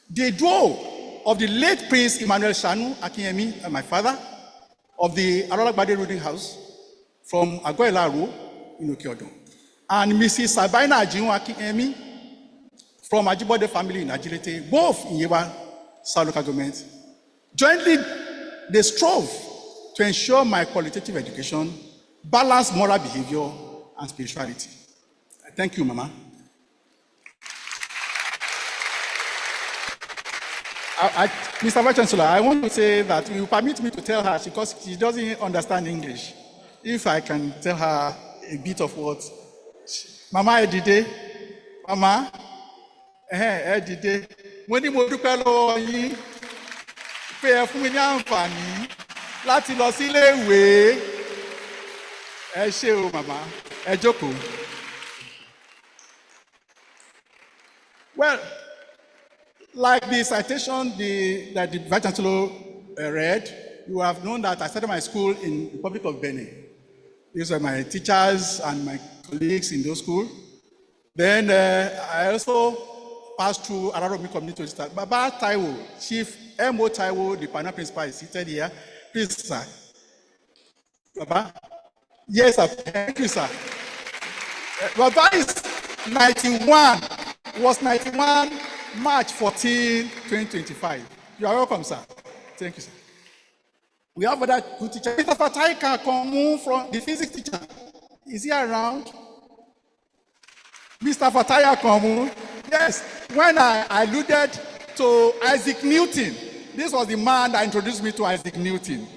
The duo of the late Prince Emmanuel Shanu Akinyemi and my father, of the Arolagbade Reading House from Agoelaru in Okeodun, and Mrs. Sabina Ajinwu Akinyemi from Ajibode family in Ajilete, both in Yewa South Local Government. Jointly, they strove to ensure my qualitative education, balanced moral behavior, and spirituality. Thank you, Mama. Mr. Vice-Chancellor, I want to say that you permit me to tell her, because she doesn't understand English, if I can tell her a bit of what. Mama Edide, Mama, Edide, mo ní mo dúpẹ́ lọ́wọ́ yín pé ẹ fún mi ní àǹfààní láti lọ sí ilé ìwé. Ẹ ṣé o, Mama, ẹ jókòó. Well, like the citation that the Vice-Chancellor read, you have known that I started my school in the Republic of Benin. These are my teachers and my colleagues in those schools. Then I also passed through Araromi Community School. Baba Taiwo, Chief M.O. Taiwo, the panel principal, is seated here. Please, sir. Baba? Yes, sir. Thank you, sir. Baba is 91, was 91 March 14, 2025. You are welcome, sir. Thank you, sir. We have other good teachers. Mr. Fatai Kakomu from the physics teacher. Is he around? Mr. Fatai Kakomu. Yes, when I alluded to Isaac Newton, this was the man that introduced me to Isaac Newton.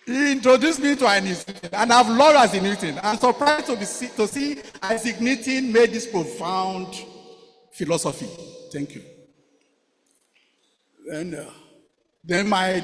He introduced me to Isaac Newton, and I've loved Isaac Newton. I'm surprised to see Isaac Newton made this profound philosophy. Thank you. And then my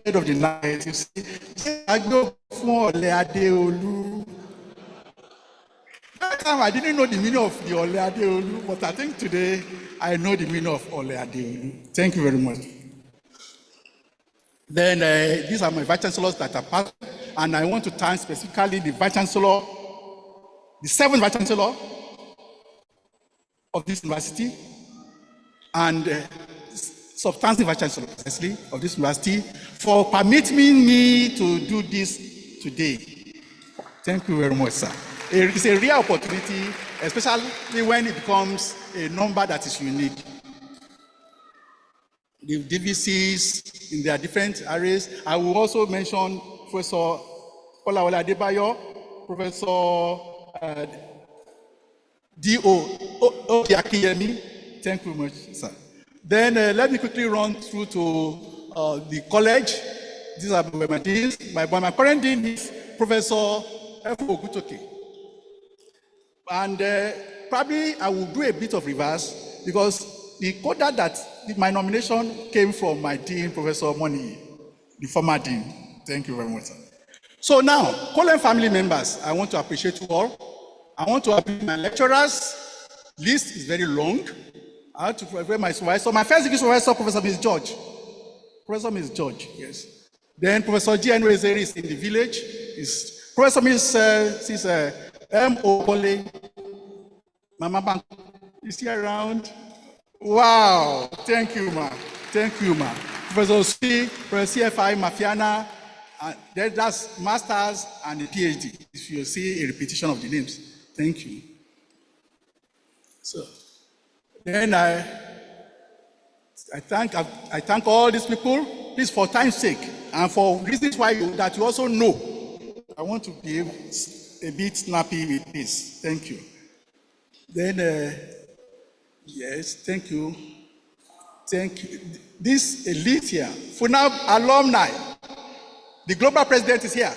head of the night, you see, I go for Adeolu. That time I didn't know the meaning of the Adeolu, but I think today I know the meaning of Adeolu. Thank you very much. Then these are my Vice-Chancellors that are part, and I want to thank specifically the Vice-Chancellor, the 7th Vice-Chancellor of this university, and substantive Vice-Chancellor precisely of this university, for permitting me to do this today. Thank you very much, sir. It's a real opportunity, especially when it becomes a number that is unique. The DVCs in their different areas. I will also mention Professor Kolawole Adebayo, Professor D.O. Akinyemi. Thank you very much, sir. Then let me quickly run through to the college. These are my deans. My current dean is Professor F.Ogutoke. And probably I will do a bit of reverse because the quota that my nomination came from my dean, Professor Moni, the former dean. Thank you very much, sir. So now, COLERM family members, I want to appreciate you all. I want to appreciate my lecturers. List is very long. I have to prepare my supervisor. My first degree supervisor, Professor Ms. George. Professor Ms. George, yes. Then Professor G.N. Wezeri is in the village. Is Professor Ms. M. Okole. Mama Bank is here around. Wow. Thank you, ma. Thank you, ma. Professor C, Professor CFI, Mafiana. That's masters and a PhD. If you see a repetition of the names. Thank you. So then I thank all these people. Please, for time's sake, and for reasons why that you also know, I want to be a bit snappy with this. Thank you. Then, yes, thank you. Thank you. This elite here, FUNAAB alumni, the global president is here.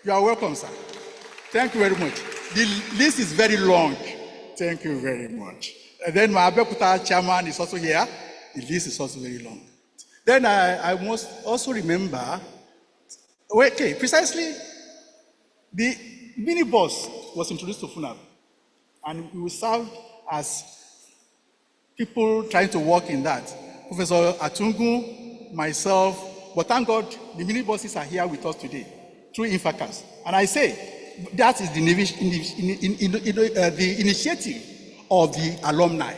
You are welcome, sir. Thank you very much. The list is very long. Thank you very much. And then my Abeokuta chairman is also here. The list is also very long. Then I must also remember, okay, precisely, the minibus was introduced to FUNAAB, and we served as people trying to work in that. Professor Atungu, myself, but thank God the minibuses are here with us today through Infacas. And I say that is the initiative of the alumni.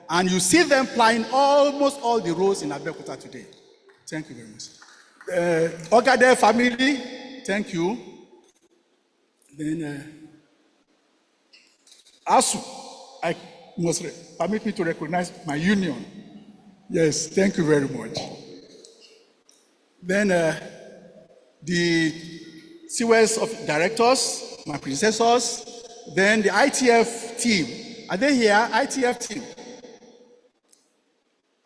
And you see them playing almost all the roles in Abeokuta today. Thank you very much. Ogade family, thank you. Then ASU, I must permit me to recognize my union. Yes, thank you very much. Then the CWS of directors, my predecessors, then the ITF team. Are they here? ITF team.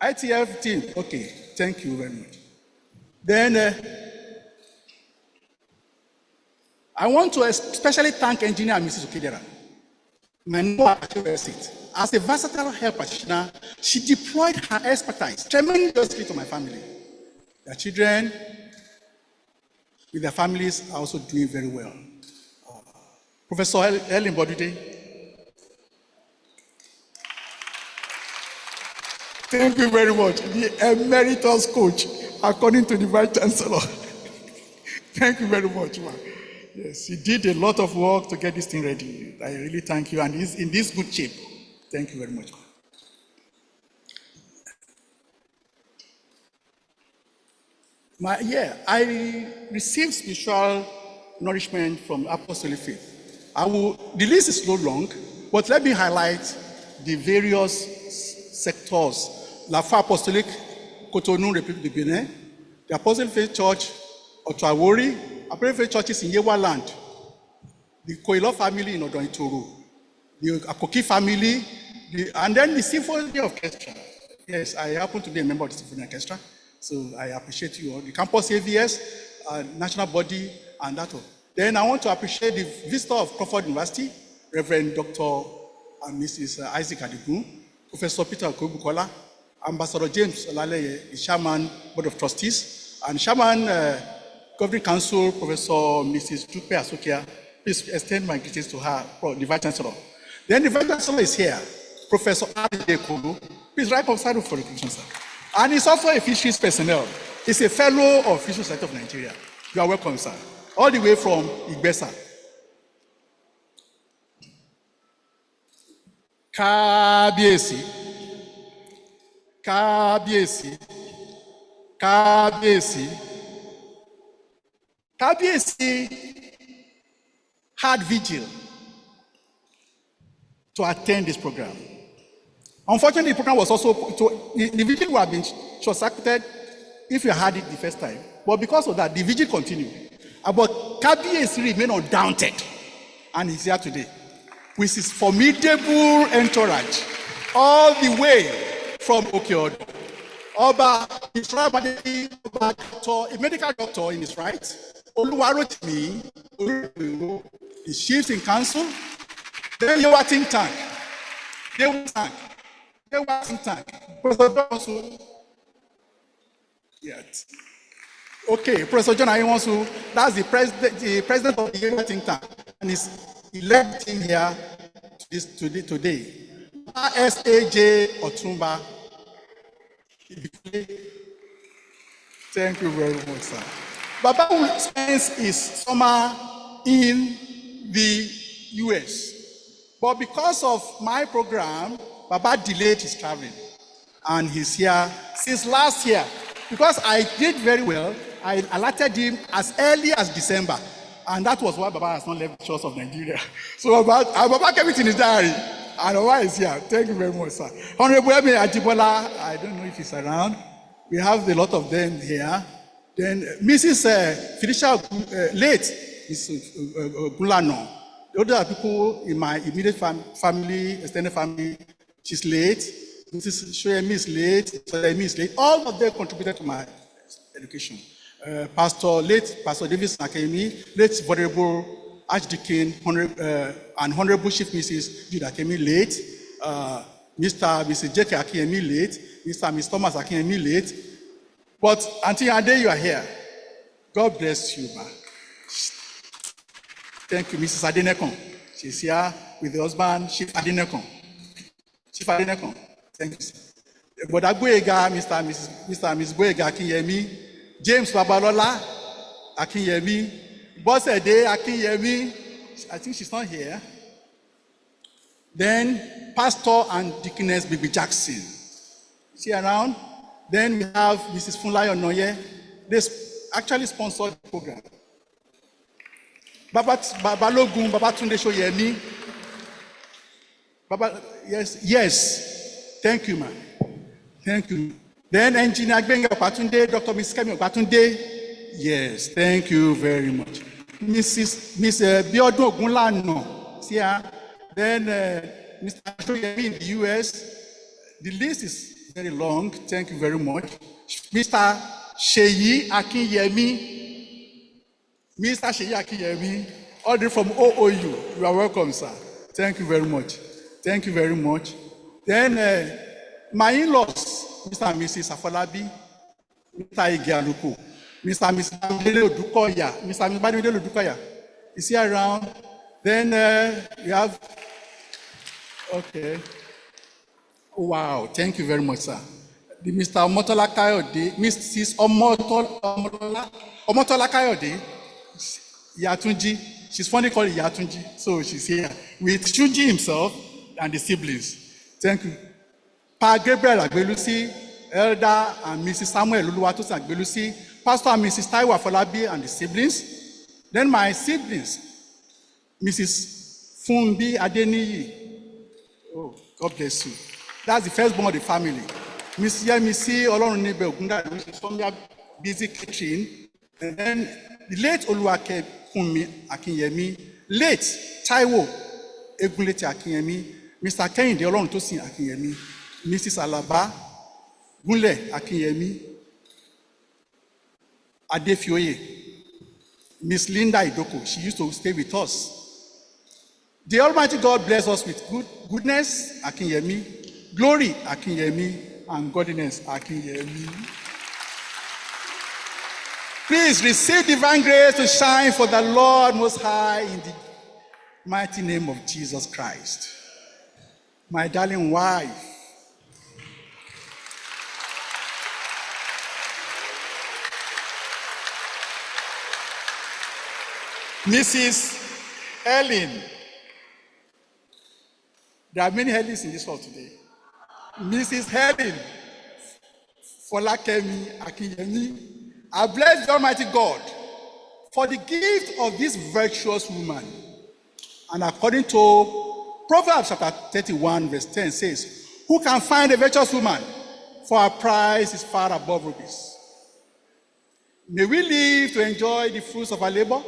ITF team, okay, thank you very much. Then I want to especially thank engineer Mrs. Okidera. As a versatile health practitioner, she deployed her expertise tremendously to my family. Their children, with their families, are also doing very well. Professor Ellen Bodude, thank you very much. The emeritus coach, according to the Vice-Chancellor. Thank you very much, man. Yes, you did a lot of work to get this thing ready. I really thank you, and he's in this good shape. Thank you very much. I received spiritual nourishment from Apostolic Faith. The list is so long, but let me highlight the various sectors. La Foi Apostolique, Cotonou, République du Benin, the Apostolic Faith Church, Otuawori, Apostolic Faith Churches in Yewa Land, the Koilo family in Odonitoro, the Akoki family, and then the Symphony Orchestra. Yes, I happen to be a member of the Symphony Orchestra, so I appreciate you all. The campus AVS, national body, and that all. Then I want to appreciate the visitor of Crawford University, Reverend Dr. and Mrs. Isaac Adigun, Professor Peter Kobukola, Ambassador James Olaleye, the Chairman, Board of Trustees, and Chairman, Governing Council, Professor Mrs. Tupe Asokia. Please extend my greetings to her, the Vice-Chancellor. Then the Vice-Chancellor is here, Professor Adeolu. Please write up side for the question, sir. And he's also a fisheries personnel. He's a fellow of Fisheries Society of Nigeria. You are welcome, sir. All the way from Igbesa. Kabiesi. Kábíyèsí, had vigil to attend this program. Unfortunately, the program was also, the vigil would have been short-circuited if you had it the first time. But because of that, the vigil continued. But Kábíyèsí remained undaunted, and he's here today with his formidable entourage, all the way from Okeodo. Oba, his right, a medical doctor in his right, Oluwafemi, the chiefs in council, then you are think tank. They were think tank. Professor also, yes. Okay, Professor John Ayewonsu, that's the president of the think tank, and he's electing here today. SAJ Otumba. Thank you very much, sir. Baba spends his summer in the US, but because of my program, Baba delayed his traveling, and he's here since last year. Because I did very well, I alerted him as early as December, and that was why Baba has not left the shores of Nigeria. So Baba kept it in his diary, and Baba is here. Thank you very much, sir. Honorable Emi Ajibola, I don't know if he's around. We have a lot of them here. Then Mrs. Felicia, late Mrs. Gulano. The other people in my immediate family, extended family, she's late. Mrs. Shoyemi is late. Shoyemi is late. All of them contributed to my education. Late Pastor Davis Akemi, late Venerable Archdeacon, and Honorable Chief Mrs. Judah Akemi, late. Mrs. J.K. Akinyemi, late. Mr. and Ms. Thomas Akinyemi, late. But until Ade, you are here. God bless you, ma. Thank you, Mrs. Adenekon. She's here with the husband, Chief Adenekon. Chief Adenekon. Thank you, sir. But Abuega, Mr. and Mrs. Buega Akinyemi, James Babalola Akinyemi, Bosede Akinyemi, I think she's not here. Then Pastor and Deaconess Bibi Jackson. Is she around? Then we have Mrs. Funlayo Noye. They actually sponsored the program. Balogun, Babatunde Kehinde. Yes. Thank you, ma'am. Thank you. Then Engineer Babatunde, Dr. Miss Kemi Babatunde. Yes, thank you very much. Miss Biodun Ogunlano. See her. Then Mr. Shoyemi in the US. The list is very long. Thank you very much. Mr. Sheyi Akinyemi. Mr. Sheyi Akinyemi, all the way from OOU. You are welcome, sir. Thank you very much. Thank you very much. Then my in-laws, Mr. and Mrs. Afolabi, Mr. Igianuku, Mr. and Mrs. Badele Odukoya, Mr. and Mrs. Badele Odukoya. Is he around? Then we have, okay. Wow, thank you very much, sir. The Mr. Omotola Kayode, Mrs. Omotola Kayode, Yatunji, she's funny called Yatunji, so she's here with Shunji himself and the siblings. Thank you. Pa Gabriel Agbelusi, Elder and Mrs. Samuel Oluwatosin Agbelusi, Pastor and Mrs. Taiwo Afolabi and the siblings. Then my siblings, Mrs. Funbi Adeniyi. Oh, God bless you. That's the firstborn of the family. Miss Yemisi Olorunibe Ogunda, which is from their busy kitchen. And then the late Oluwafemi Akinyemi, late Taiwo Egunlete Akinyemi, Mr. Kehinde Oloruntosin Akinyemi, Mrs. Alaba Gunle Akinyemi, Adefioye, Miss Linda Idoko, she used to stay with us. The Almighty God bless us with goodness, Akinyemi, glory, Akinyemi, and godliness, Akinyemi. Please receive divine grace to shine for the Lord Most High in the mighty name of Jesus Christ. My darling wife, Mrs. Helen. There are many Helens in this hall today. Mrs. Helen Folakemi Akinyemi. I bless the Almighty God for the gift of this virtuous woman. And according to Proverbs chapter 31, verse 10 says, who can find a virtuous woman? For her price is far above rubies. May we live to enjoy the fruits of our labor.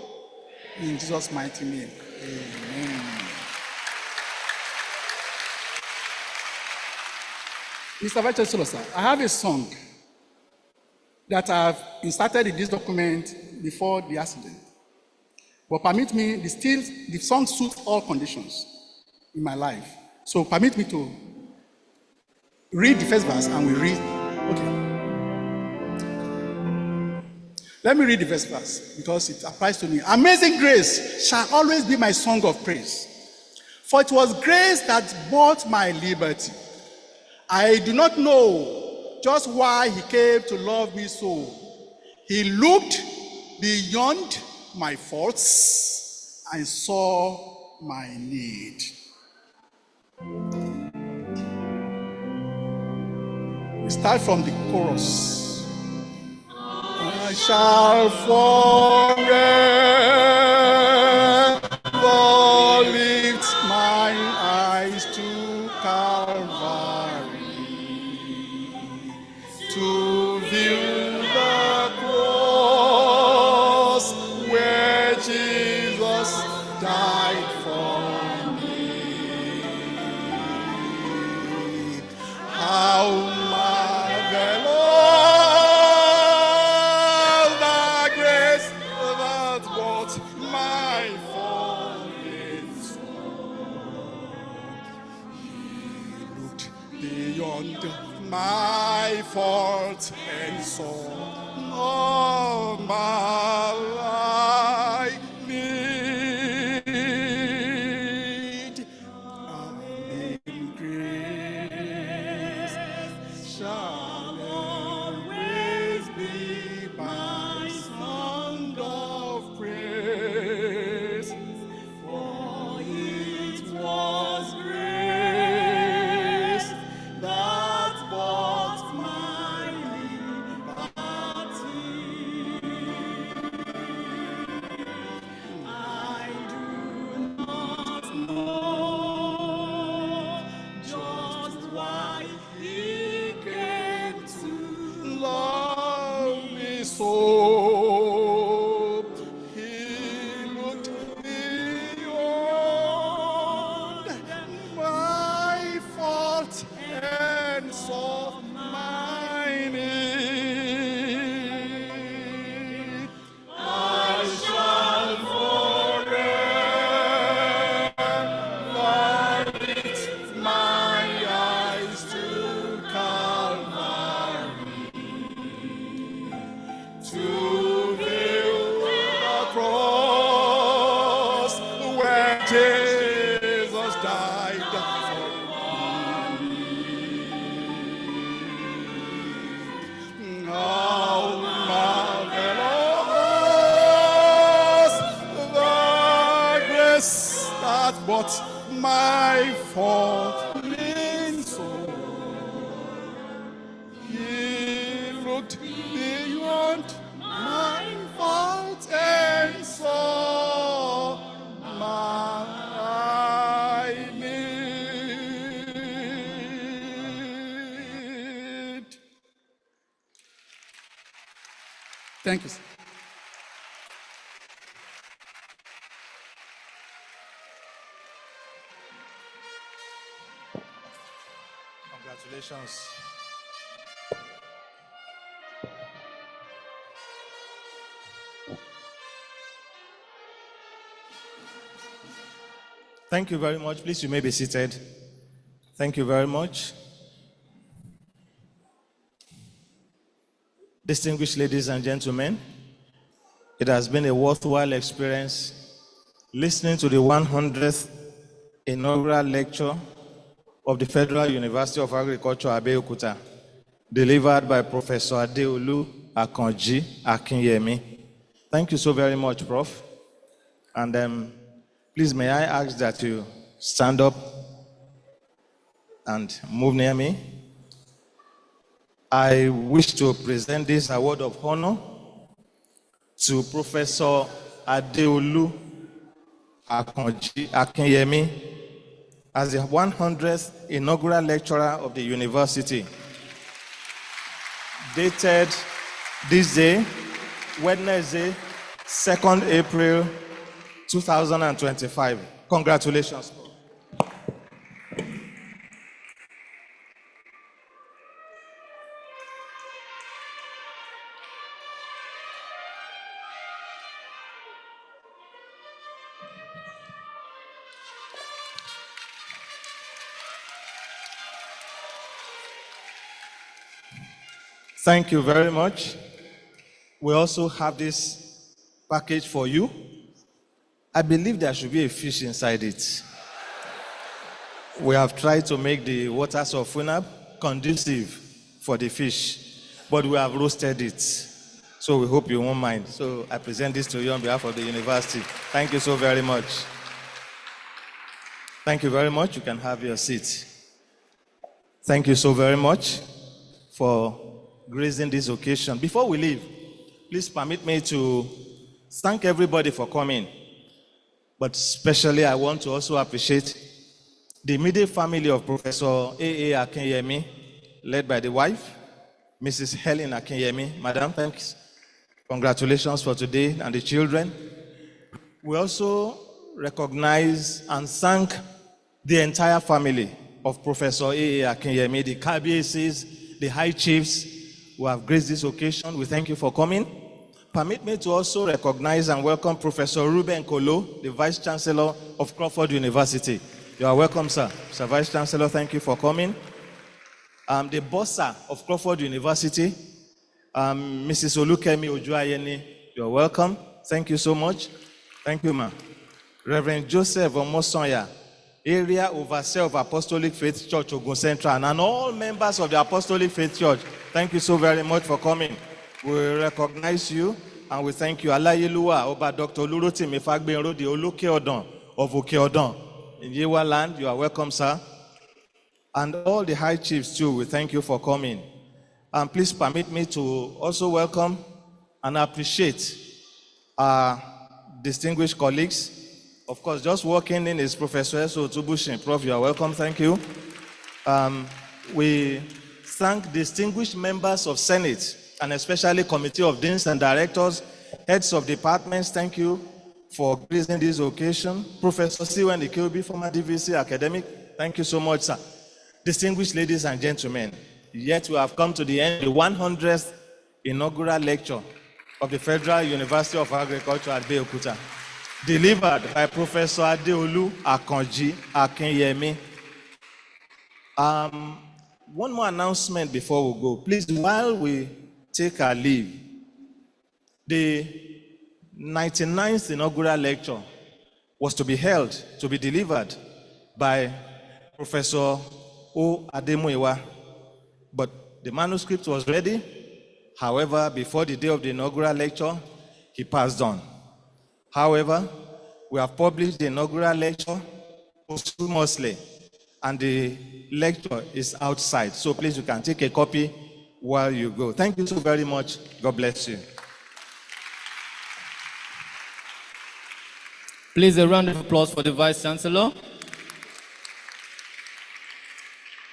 In Jesus' mighty name. Amen. Mr. Vice-Chancellor, sir, I have a song that I've inserted in this document before the accident. But permit me, the song suits all conditions in my life. So permit me to read the first verse and we read. Okay. Let me read the first verse because it applies to me. Amazing grace shall always be my song of praise. For it was grace that bought my liberty. I do not know just why he came to love me so. He looked beyond my faults and saw my need. We start from the chorus. I shall forever lift my eyes to Calvary, to view the cross where Jesus died for me. How marvelous the grace that brought my fallen soul. He looked beyond my fault and saw all my life need. Amazing grace shall always be my song of praise, for it was grace that bought my liberty. I do not know just why he came to love me so. He looked beyond my fault and saw my need. I shall forever lift my eyes to Calvary, to view the cross where Jesus died for me. How marvelous the grace that bought my fallen soul. He looked beyond my fault and saw my need. Thank you, sir. Congratulations. Thank you very much. Please, you may be seated. Thank you very much. Distinguished ladies and gentlemen, it has been a worthwhile experience listening to the 100th inaugural lecture of the Federal University of Agriculture, Abeokuta, delivered by Professor Adeolu Akinyemi. Thank you so very much, Prof. And please, may I ask that you stand up and move near me. I wish to present this award of honor to Professor Adeolu Akinyemi as the 100th inaugural lecturer of the university. Dated this day, Wednesday, 2nd April 2025. Congratulations. Thank you very much. We also have this package for you. I believe there should be a fish inside it. We have tried to make the waters of FUNAAB conducive for the fish, but we have roasted it. So we hope you won't mind. So I present this to you on behalf of the university. Thank you so very much. Thank you very much. You can have your seat. Thank you so very much for gracing this occasion. Before we leave, please permit me to thank everybody for coming. But especially, I want to also appreciate the immediate family of Professor A.A. Akinyemi, led by the wife, Mrs. Helen Akinyemi. Madam, thanks. Congratulations for today and the children. We also recognize and thank the entire family of Professor A.A. Akinyemi, the KBACs, the high chiefs who have graced this occasion. We thank you for coming. Permit me to also recognize and welcome Professor Ruben Kolo, the Vice-Chancellor of Crawford University. You are welcome, sir. Mr. Vice-Chancellor, thank you for coming. The Bossa of Crawford University, Mrs. Oluwafemi Ojuayeni, you are welcome. Thank you so much. Thank you, ma'am. Reverend Joseph Omosonya, Area Overseer of Apostolic Faith Church, Ogun Central, and all members of the Apostolic Faith Church, thank you so very much for coming. We recognize you and we thank you. Alayeluwa, Oba Dr. Olurotimi Fagbenro, the Oloke Odon of Oke Odon. In Yewa land, you are welcome, sir. And all the high chiefs too, we thank you for coming. And please permit me to also welcome and appreciate our distinguished colleagues. Of course, just walking in is Professor Eso Tubushin. Prof, you are welcome, thank you. We thank distinguished members of Senate and especially Committee of Deans and Directors, heads of departments, thank you for gracing this occasion. Professor Siwen Ikeobi, former DVC academic, thank you so much, sir. Distinguished ladies and gentlemen, yet we have come to the end, the 100th inaugural lecture of the Federal University of Agriculture at Abeokuta, delivered by Professor Adeolu Akinyemi. One more announcement before we go. Please, while we take our leave, the 99th inaugural lecture was to be held, to be delivered by Professor O. Ademuyiwa, but the manuscript was ready. However, before the day of the inaugural lecture, he passed on. However, we have published the inaugural lecture posthumously, and the lecture is outside. So please, you can take a copy while you go. Thank you so very much. God bless you. Please, a round of applause for the Vice-Chancellor.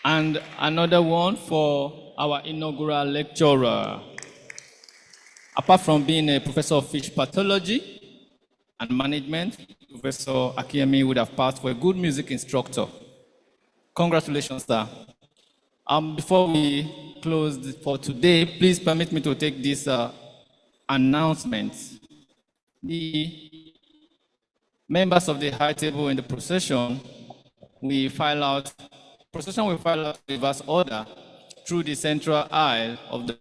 And another one for our inaugural lecturer. Apart from being a professor of fish pathology and management, Professor Akinyemi would have passed for a good music instructor. Congratulations, sir. Before we close for today, please permit me to take this announcement. The members of the high table in the procession will file out reverse order through the central aisle of the